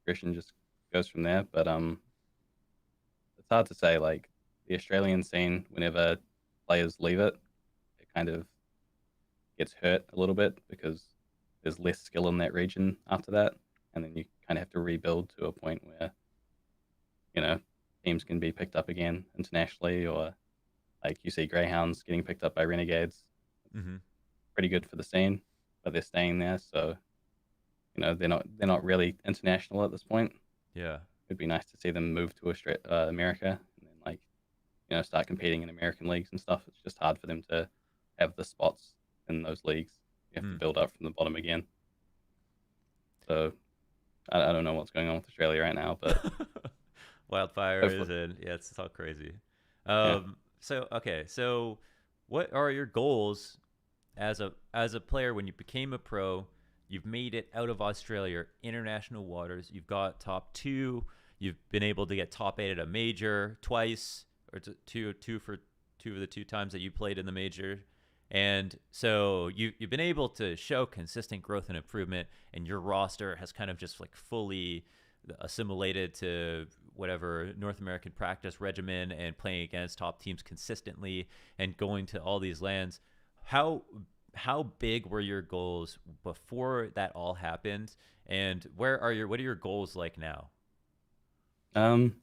Christian just goes from there. But it's hard to say. Like the Australian scene, whenever players leave it, it kind of gets hurt a little bit because there's less skill in that region after that, and then you kind of have to rebuild to a point where you know teams can be picked up again internationally, or like you see Greyhounds getting picked up by Renegades. It's Mm-hmm. pretty good for the scene, but they're staying there, so they're not really international at this point. Yeah. It'd be nice to see them move to America and then like start competing in American leagues and stuff. It's just hard for them to have the spots in those leagues. You have to Mm. build up from the bottom again. So I don't know what's going on with Australia right now, but Wildfires hopefully, and yeah, it's all crazy. yeah. So okay, so what are your goals as a player when you became a pro? You've made it out of Australia, international waters. You've got top two. You've been able to get top eight at a major twice, or two for two of the two times that you played in the major. And so you've been able to show consistent growth and improvement, and your roster has kind of just like fully assimilated to whatever North American practice regimen and playing against top teams consistently and going to all these lands. How how big were your goals before that all happened, and what are your goals like now? Um,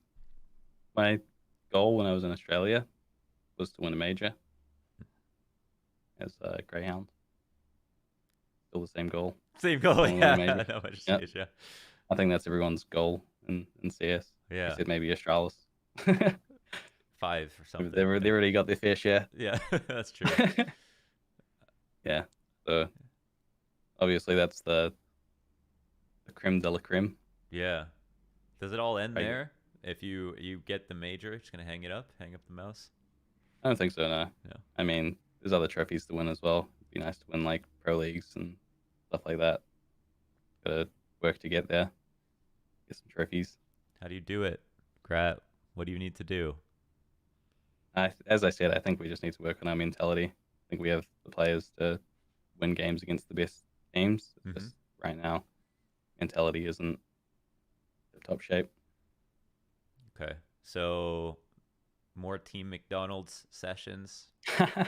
my goal when I was in Australia was to win a major as a Greyhound. Still the same goal. Same goal. I want to win a Yeah. major. No, I just Yeah, yeah. I think that's everyone's goal in CS. You Yeah. said maybe Australis. 5 or something. They already got their fair share. Yeah, that's true. Yeah. So obviously that's the creme de la creme. Yeah. Does it all end I there? If you get the major, just gonna hang up the mouse. I don't think so. No. Yeah. I mean, there's other trophies to win as well. It'd be nice to win like pro leagues and stuff like that. Gotta work to get there. Get some trophies. How do you do it, Grat? What do you need to do? As I said, I think we just need to work on our mentality. I think we have the players to win games against the best teams. It's Mm-hmm. just right now, mentality isn't the top shape. Okay. So more Team McDonald's sessions,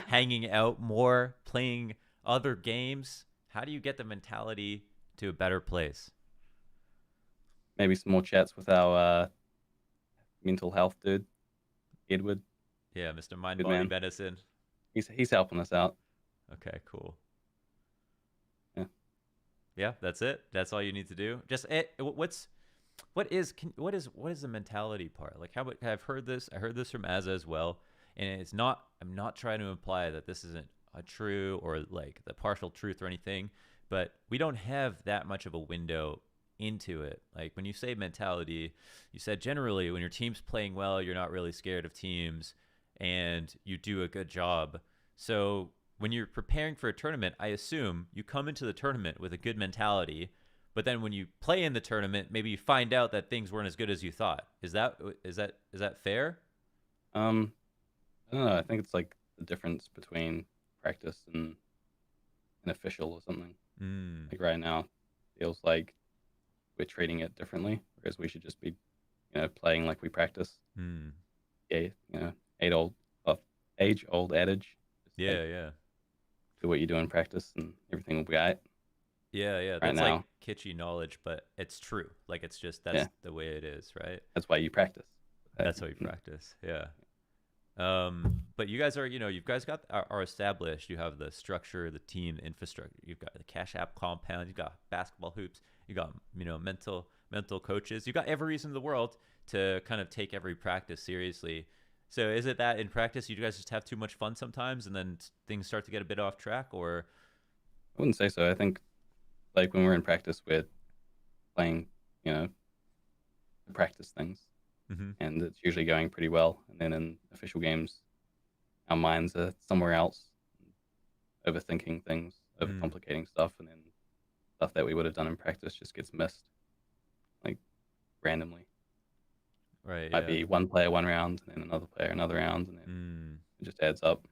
hanging out more, playing other games. How do you get the mentality to a better place? Maybe some more chats with our mental health dude, Edward. Yeah, Mr. Mind Good Body man. Medicine. He's helping us out. Okay, cool. Yeah. Yeah, that's it. That's all you need to do. Just what is the mentality part? Like how I've heard this. I heard this from Azza as well, and it's not. I'm not trying to imply that this isn't a true or like the partial truth or anything, but we don't have that much of a window into it. Like when you say mentality, you said generally when your team's playing well, you're not really scared of teams, and you do a good job. So when you're preparing for a tournament, I assume you come into the tournament with a good mentality, but then when you play in the tournament, maybe you find out that things weren't as good as you thought. Is that fair? Um, I don't know. I think it's like the difference between practice and an official or something. Mm. Like right now, feels like we're treating it differently, whereas we should just be, playing like we practice. Mm. Yeah, age old adage. Just Yeah, like yeah. do what you do in practice, and everything will be alright. Yeah, yeah. Right That's like now, kitschy knowledge, but it's true. Like it's just yeah, that's the way it is, right? that's why you practice. That's how you practice. Yeah. But you guys you guys are established. You have the structure, the team, the infrastructure. You've got the Cash App compound. You've got basketball hoops. You got mental coaches. You got every reason in the world to kind of take every practice seriously. So is it that in practice you guys just have too much fun sometimes, and then things start to get a bit off track, or? I wouldn't say so. I think like when we're in practice, we're playing, you know, practice things, Mm-hmm. and it's usually going pretty well. And then in official games, our minds are somewhere else, overthinking things, Mm. overcomplicating stuff, and then stuff that we would have done in practice just gets missed, like randomly. Right. Might Yeah. be one player one round, and then another player another round, and then Mm. it just adds up.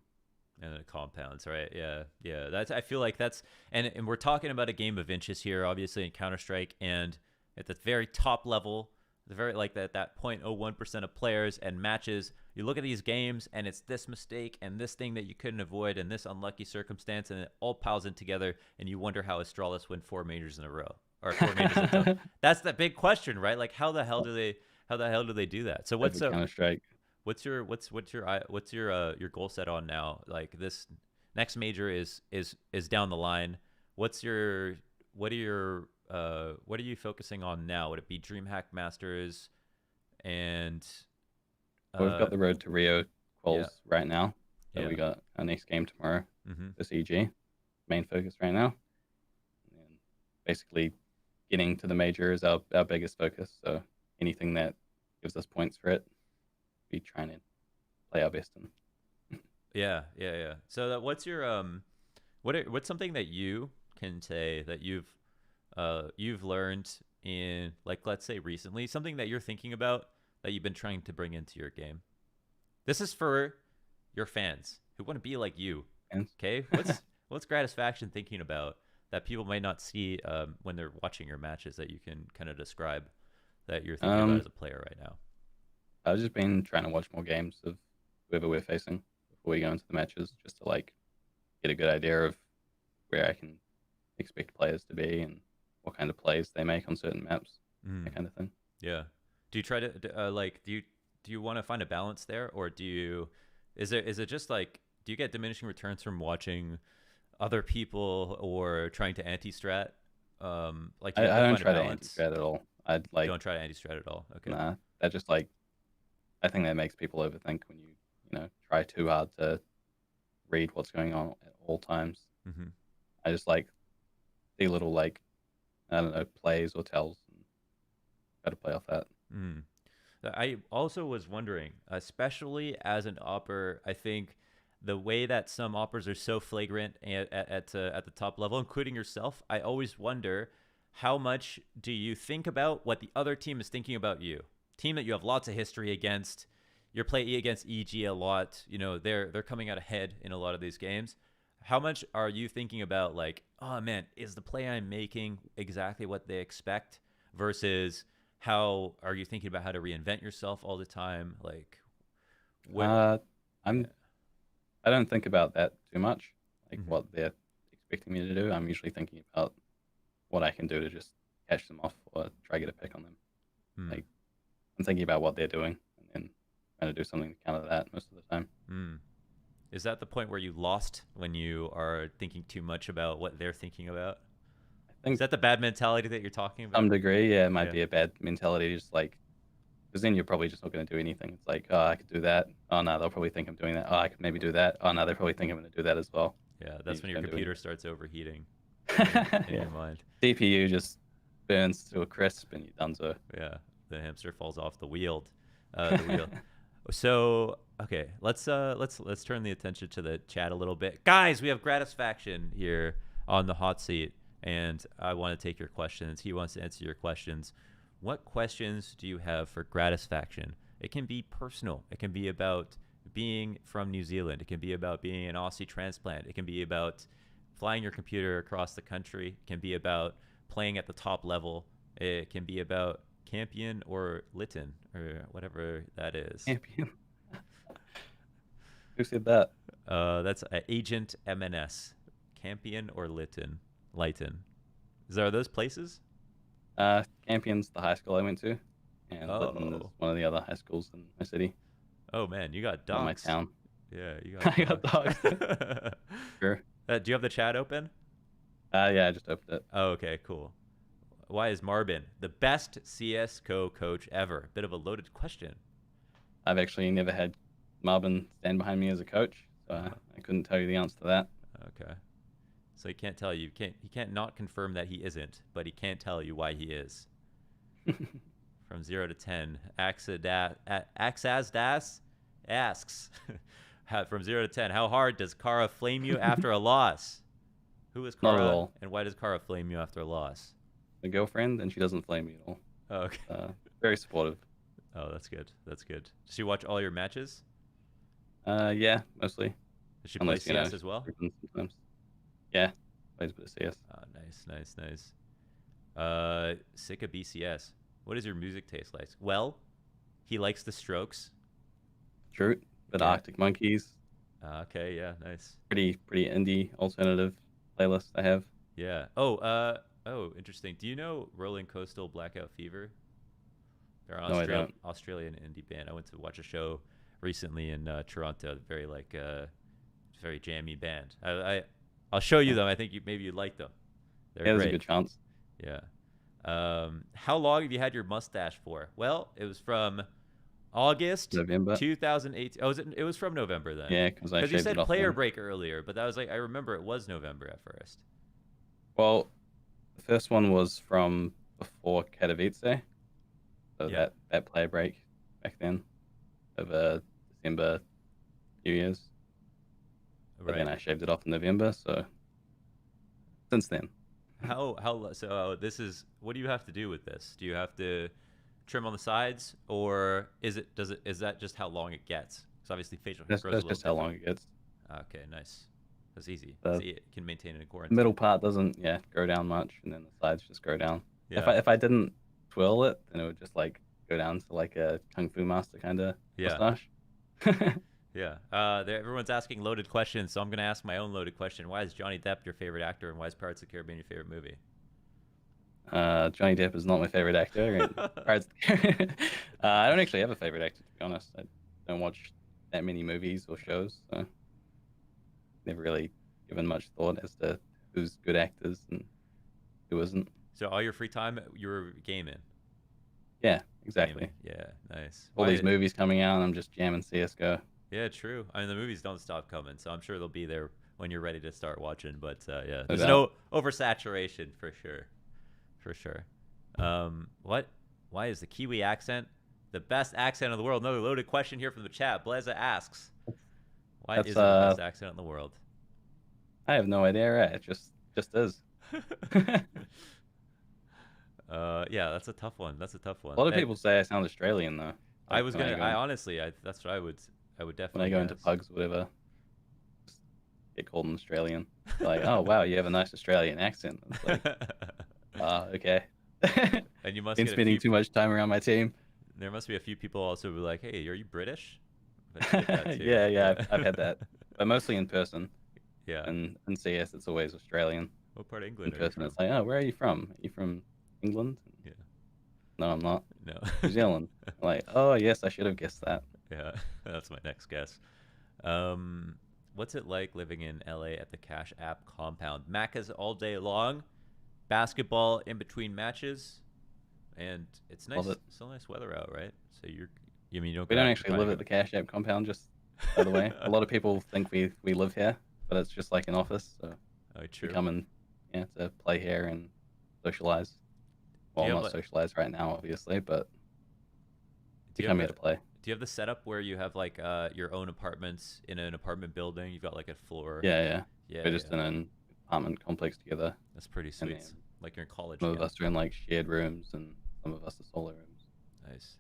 And then it compounds, right? Yeah, yeah. I feel like that's and we're talking about a game of inches here, obviously in Counter Strike, and at the very top level, the very like that 0.01% of players and matches. You look at these games, and it's this mistake and this thing that you couldn't avoid, and this unlucky circumstance, and it all piles in together, and you wonder how Astralis win 4 majors in a row or 4 majors in a row. That's the big question, right? Like how the hell do they do that? So Over Counter Strike. What's your goal set on now? Like this next major is down the line. What are you focusing on now? Would it be DreamHack Masters and Well, we've got the Road to Rio yeah, quals right now, so yeah. we got our next game tomorrow. Mm-hmm. This EG main focus right now, and basically getting to the major is our biggest focus. So anything that gives us points for it, we trying to play our best in. Yeah, yeah, yeah. So what's your what's something that you can say that you've learned in, like, let's say recently, something that you're thinking about that you've been trying to bring into your game? This is for your fans who want to be like you. And Okay, what's Gratisfaction thinking about that people might not see when they're watching your matches that you can kind of describe that you're thinking about as a player right now? I've just been trying to watch more games of whoever we're facing before we go into the matches, just to like get a good idea of where I can expect players to be and what kind of plays they make on certain maps, Mm. that kind of thing. Yeah. Do you try to like do you want to find a balance there, or is it just like, do you get diminishing returns from watching other people or trying to anti-strat? Like, do you have I to don't find a try to balance? anti-strat at all. I'd You like don't try to anti-strat at all. Okay. nah. That just like I think that makes people overthink when you try too hard to read what's going on at all times. Hmm. I just like see little like I don't know plays or tells and try to play off that. Mm. I also was wondering, especially as an opper, I think the way that some oppers are so flagrant at the top level, including yourself, I always wonder how much do you think about what the other team is thinking about you? Team that you have lots of history against, you're playing against EG a lot. You know they're coming out ahead in a lot of these games. How much are you thinking about like, oh man, is the play I'm making exactly what they expect? Versus how are you thinking about how to reinvent yourself all the time? Like, what? Uh, Yeah. I'm I don't think about that too much, like Mm-hmm. what they're expecting me to do. I'm usually thinking about what I can do to just catch them off or try to get a pick on them. Mm. Like I'm thinking about what they're doing and then trying to do something to counter that most of the time. Mm. Is that the point where you lost when you are thinking too much about what they're thinking about? I Is think that the bad mentality that you're talking some about? degree, yeah, it might Yeah. be a bad mentality, just like because then you're probably just not going to do anything. It's like, oh, I could do that. Oh no, they'll probably think I'm doing that. Oh, I could maybe do that. Oh no, they probably think I'm going to do that as well. Yeah. And you That's when just your don't do computer anything. starts overheating in Yeah, your mind. CPU just burns to a crisp and you're done. So Yeah. The hamster falls off the wheel. The wheel. So okay, let's turn the attention to the chat a little bit, guys. We have Gratisfaction here on the hot seat, and I want to take your questions. He wants to answer your questions. What questions do you have for Gratisfaction? It can be personal. It can be about being from New Zealand. It can be about being an Aussie transplant. It can be about flying your computer across the country. It can be about playing at the top level. It can be about Campion or Lytton or whatever that is. champion. Who said that? That's Agent MNS. Campion or Lytton? Lytton. Are those places? Campion's the high school I went to, and Lytton is Oh. one of the other high schools in my city, Oh man, you got not my doxxed. town. Yeah, you got I got dogs. doxxed. Sure. Do you have the chat open? Yeah, I just opened it. Oh, okay, cool. Why is Marbin the best CSGO coach ever? Bit of a loaded question. I've actually never had Marvin stand behind me as a coach, so Uh, I couldn't tell you the answer to that. okay. So he can't tell you. He can't not confirm that he isn't, but he can't tell you why he is. From 0 to 10, Axazdas asks, from 0 to 10, how hard does Kara flame you after a loss? Who is Not at Kara, all. and why does Kara flame you after a loss? My girlfriend, and she doesn't flame me at all. Oh, okay. Very supportive. Oh, that's good. That's good. Does she watch all your matches? Yeah, mostly. Does she play Unless, CS as well? sometimes. Yeah, plays a bit of CS. Oh, nice, nice, nice. Sick of BCS. What does your music taste like? Well, he likes the Strokes. True. But Yeah. Arctic Monkeys, Okay, yeah, nice. pretty indie alternative playlist I have. Yeah. Oh, interesting. Do you know Rolling Coastal Blackout Fever? They're an No, I don't. Australian indie band. I went to watch a show recently in Toronto. Very very jammy band. I'll show you Yeah, them. I think maybe you'd like them. They're there's a great. good chance. Yeah. How long have you had your mustache for? Well, it was from August November. 2018. Oh, it was from November then. Yeah, because I Because you shaved it said off player then. break earlier, but that was like I remember it was November at first. Well, the first one was from before Katowice, so Yeah. that player break back then of December, New Year's. But then Right. I shaved it off in November, so since then. So this is what do you have to do with this? Do you have to trim on the sides, or is that just how long it gets? Because obviously facial hair grows a That's little just how different. long it gets. Okay, nice. That's easy. The See, it can maintain it in middle quarantine. part doesn't, grow down much, and then the sides just grow down. Yeah, If I didn't twirl it, then it would just like go down to like a kung fu master kind of yeah, mustache. yeah. Everyone's asking loaded questions, so I'm gonna ask my own loaded question. Why is Johnny Depp your favorite actor, and why is Pirates of the Caribbean your favorite movie? Johnny Depp is not my favorite actor. I don't actually have a favorite actor, to be honest. I don't watch that many movies or shows, so never really given much thought as to who's good actors and who isn't. So all your free time, you're gaming. Yeah, exactly. Gaming. Yeah, nice. All Why? these movies coming out, and I'm just jamming CS:GO. Yeah, true. I mean, the movies don't stop coming, so I'm sure they'll be there when you're ready to start watching. But yeah, No there's doubt. no oversaturation for sure. For sure. What? Why is the Kiwi accent the best accent in the world? Another loaded question here from the chat. Bleza asks, why That's is it the best accent in the world? I have no idea. Right? It just is. A Yeah, that's a tough one. That's a tough one. lot of people say I sound Australian though. I Like was when gonna. I go I in, honestly, that's what I would when I definitely go into guess. pugs, or whatever, just get called an Australian. They're like, oh wow, you have a nice Australian accent. It's like, okay. And you must Been get a spending few. too much time around my team. There must be a few people also who be like, "Hey, are you British?" Bet you get that too. Yeah, yeah, Yeah. I've had that, but mostly in person. Yeah. And in CS, it's always Australian. What part of In England are you person, from? it's like, oh, where are you from? Are you from England? Yeah. No, I'm not. No. New Zealand. Like, oh yes, I should have guessed that. Yeah. That's my next guess. Um, what's it like living in LA at the Cash App compound? Macca's all day long, basketball in between matches, and it's Love nice. it. Still nice weather out, right? So you mean you don't We go don't out? actually Kind live of at go. the Cash App compound, just by the way. A lot of people think we live here, but it's just like an office. So Oh, we true. come in, yeah, to play here and socialize. Do Well, you have not like socialize right now, obviously, but do we you have come the here to play. do you have the setup where you have like your own apartments in an apartment building? You've got like a floor. Yeah, yeah. Yeah, We're just yeah. in an apartment complex together, That's pretty and sweet. then Like you're in college some of again. us are in like shared rooms, and some of us are solo rooms. Nice.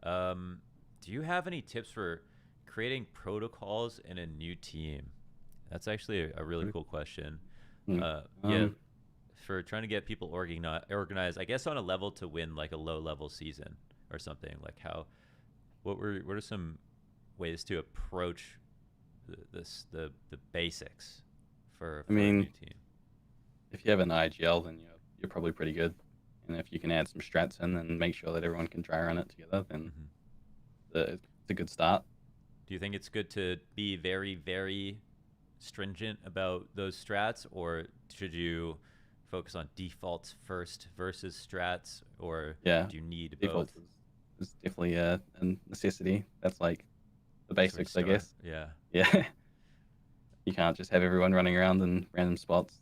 Um, do you have any tips for creating protocols in a new team? That's actually a really Pretty cool question. cool. Yeah, for trying to get people organized, I guess on a level to win like a low level season or something. Like what are some ways to approach the basics I for a new mean, team? if you have an IGL, then you're probably pretty good. And if you can add some strats in and make sure that everyone can dry run it together, then Hmm. it's a good start. Do you think it's good to be very, very stringent about those strats, or should you focus on defaults first versus strats, or Yeah, do you need default both? is definitely a necessity. That's like the That's where you basics, I start. guess. Yeah, Yeah, you can't just have everyone running around in random spots,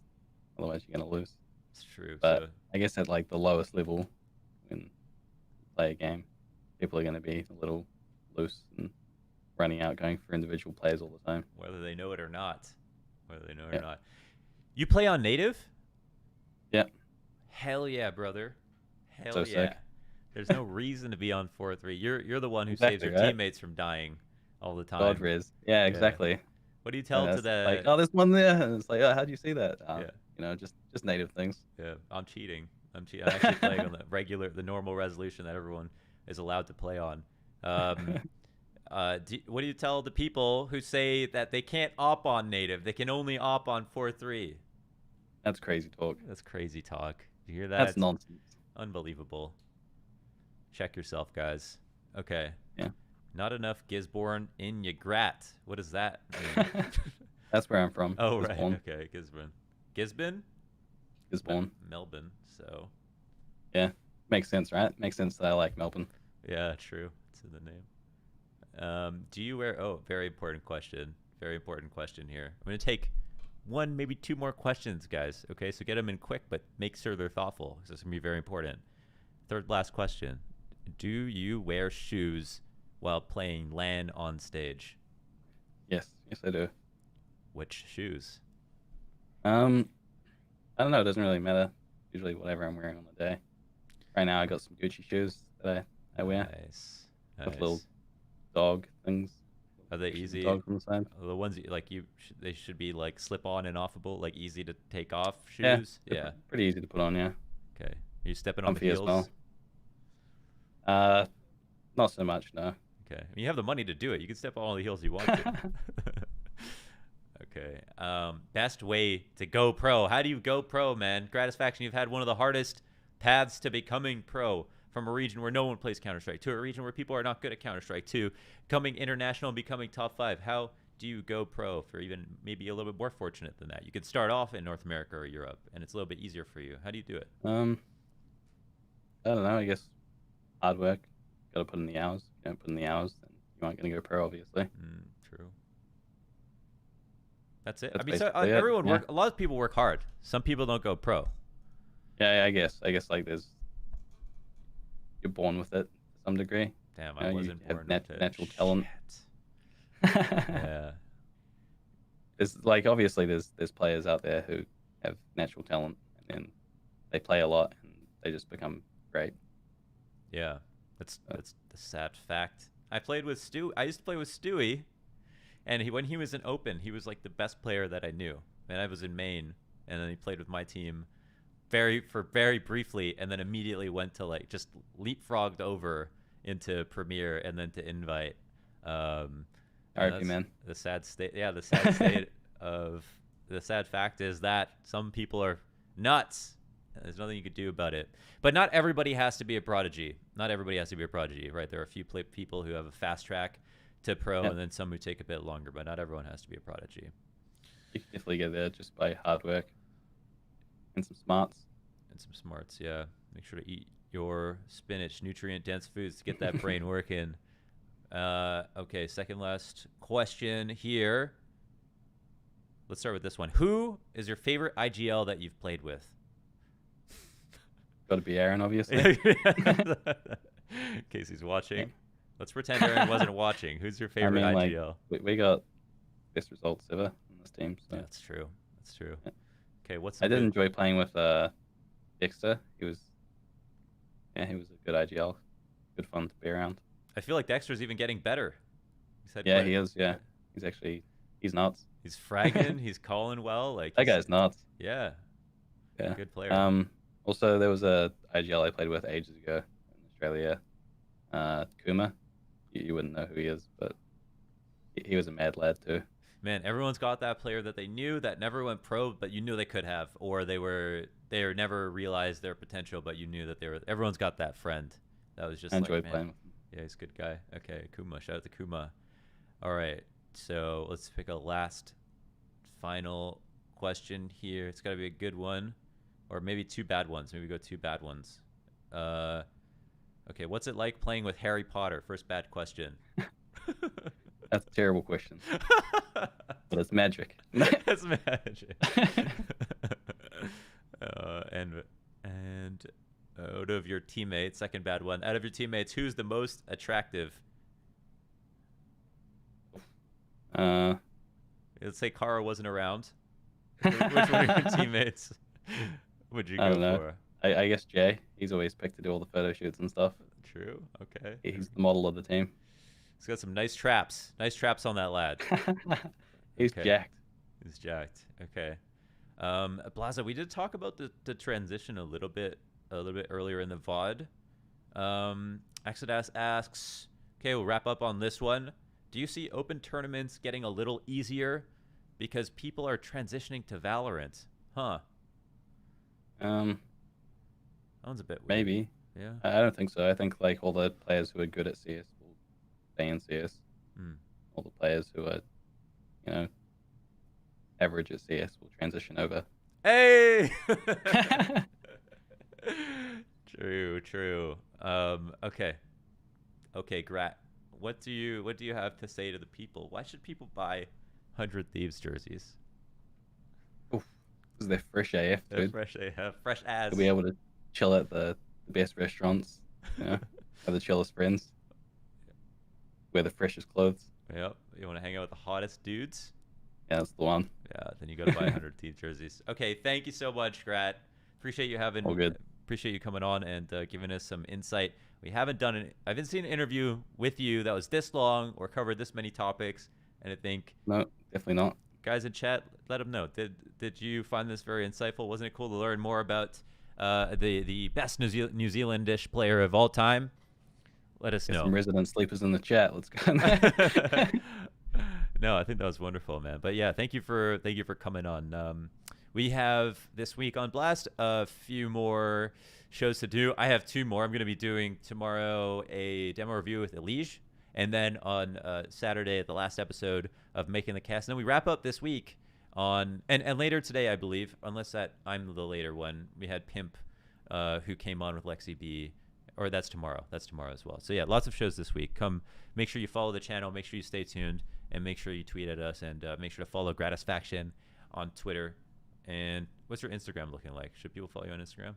otherwise you're gonna lose. it's true. But So, I guess at like the lowest level, when you play a game, people are gonna be a little loose and running out, going for individual plays all the time. whether they know it or not, whether they know it or Yeah, not, you play on native? yeah, Hell yeah, brother. so Hell yeah. sick. There's no reason to be on 4-3. You're the one who saves Exactly your right. teammates from dying all the God time. res. Yeah, Yeah. exactly. What do you And tell to it's like, the? oh, there's one there, and it's like, oh, how do you see that? Yeah. Just native things. Yeah, I'm cheating. I'm cheating. I'm actually playing on the normal resolution that everyone is allowed to play on. Um, what do you tell the people who say that they can't op on native? They can only op on 4-3. That's crazy talk. That's crazy talk. You hear That's that? nonsense. Unbelievable. Check yourself, guys. Okay. Yeah. Not enough Gisborne in your grat. What does that mean? That's where I'm from. Oh, right. Gisborne. Okay, Gisborne. Gisborne? Gisborne. Melbourne. So, Yeah, makes sense, right? Makes sense that I like Melbourne. yeah, true. It's in the name. Do you wear? Oh, very important question. Very important question here. I'm gonna take one, maybe two more questions, guys. Okay, so get them in quick, but make sure they're thoughtful. 'Cause this is gonna be very important. Third last question: do you wear shoes while playing LAN on stage? Yes, yes, I do. Which shoes? Um, I don't know. It doesn't really matter. Usually, whatever I'm wearing on the day. Right now, I got some Gucci shoes that I wear Nice, with little nice. dog things. Are they Pictures of easy? dogs on the side. The ones like they should be like slip on and offable, like easy to take off Yeah, shoes. they're Yeah. pretty easy to put on. Yeah, Okay. Are you stepping on the comfy as well. heels? Uh, not so much. No. Okay. I mean, you have the money to do it. You can step on all the heels you want to. Okay. Best way to go pro. How do you go pro, man? Gratisfaction, you've had one of the hardest paths to becoming pro, from a region where no one plays Counter-Strike to a region where people are not good at Counter-Strike to coming international and becoming top 5. How do you go pro, for even maybe a little bit more fortunate than that? You could start off in North America or Europe, and it's a little bit easier for you. How do you do it? I don't know. I guess hard work. Got to put in the hours. If you don't put in the hours, then you aren't going to go pro, obviously. True. That's it. That's I mean, so basically it. everyone Yeah. a lot of people work hard. Some people don't go pro. Yeah, I guess like you're born with it to some degree. Damn, You I know, you wasn't have born with it. natural talent. Yeah. There's like obviously there's players out there who have natural talent and then they play a lot and they just become great. Yeah. That's the sad fact. I played with Stu. I used to play with Stewie, and when he was in Open, he was like the best player that I knew. And I was in main, and then he played with my team very briefly, and then immediately went to like just leapfrogged over into Premier and then to Invite. RP, man. The sad state. Yeah, the sad state of the sad fact is that some people are nuts. There's nothing you could do about it. But not everybody has to be a prodigy. Not everybody has to be a prodigy, right? There are a few people who have a fast track to pro, and then some who take a bit longer. But not everyone has to be a prodigy. You can definitely get there just by hard work and some smarts. And some smarts, yeah. Make sure to eat your spinach, nutrient-dense foods to get that brain working. Okay, second last question here. Let's start with this one. Who is your favorite IGL that you've played with? Got to be Aaron, obviously. In case he's watching. Let's pretend Aaron wasn't watching. Who's your favorite IGL? Like, we got best results ever in this team. So. Yeah, that's true. That's true. Yeah. Okay, what's I did enjoy playing with Dexter. He was a good IGL. Good fun to be around. I feel like Dexter's even getting better. Yeah, he is. Yeah, he's nuts. He's fragging. He's calling well. Like that guy's nuts. Yeah. Yeah. Good player. Also, there was a IGL I played with ages ago in Australia. Kuma. You wouldn't know who he is, but he was a mad lad too. Man, everyone's got that player that they knew that never went pro, but you knew they could have, or they never realized their potential, but you knew that they were. Everyone's got that friend that was just. I enjoyed playing with him. Yeah, he's a good guy. Okay, Kuma. Shout out to Kuma. All right, so let's pick a last, final question here. It's got to be a good one, or maybe two bad ones. Maybe go two bad ones. Okay, what's it like playing with Harry Potter? First bad question. That's a terrible question. But it's magic. It's magic. And out of your teammates, second bad one. Out of your teammates, who's the most attractive? Let's say Kara wasn't around. Which one of your teammates would you go for? I guess Jay. He's always picked to do all the photo shoots and stuff. True. Okay. He's the model of the team. He's got some nice traps. Nice traps on that lad. He's jacked. He's jacked. Okay. Blaza, we did talk about the transition a little bit earlier in the VOD. Exodus asks, okay, we'll wrap up on this one. Do you see open tournaments getting a little easier because people are transitioning to Valorant? Huh. That one's a bit weird. Maybe. Yeah. I don't think so. I think like all the players who are good at CS will stay in CS. All the players who are, average at CS will transition over. Hey. True. Okay, Grat. What do you have to say to the people? Why should people buy 100 Thieves jerseys? Oof. This is their fresh AF, dude. They're fresh AF. Fresh as. To be able to chill at the best restaurants, have the chillest friends, wear the freshest clothes. Yep. You want to hang out with the hottest dudes? Yeah, that's the one. Yeah, then you got to buy 100 Thieves jerseys. Okay, thank you so much, Grat. Appreciate you All good. Appreciate you coming on and giving us some insight. I haven't seen an interview with you that was this long or covered this many topics, and I think no, definitely not. Guys in chat, let them know. Did you find this very insightful? Wasn't it cool to learn more about the best New Zealandish player of all time? Let us know. Some resident sleepers in the chat. Let's go. No, I think that was wonderful, man. But yeah, thank you for coming on. We have this week on Blast a few more shows to do. I have two more. I'm going to be doing tomorrow a demo review with Elige, and then on Saturday, the last episode of Making the Cast. And then we wrap up this week on and later today, I believe, unless I'm the later one. We had Pimp, who came on with Lexi B, or that's tomorrow. That's tomorrow as well. So yeah, lots of shows this week. Come, make sure you follow the channel. Make sure you stay tuned, and make sure you tweet at us, and make sure to follow Gratisfaction on Twitter. And what's your Instagram looking like? Should people follow you on Instagram?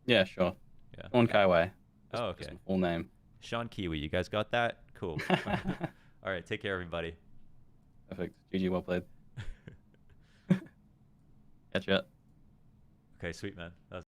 Yeah, sure. Yeah. Sean Kaiway. Oh, okay. Just my full name. Sean Kiwi. You guys got that? Cool. All right. Take care, everybody. Perfect. GG, well played. Catch ya. Okay, sweet, man. That was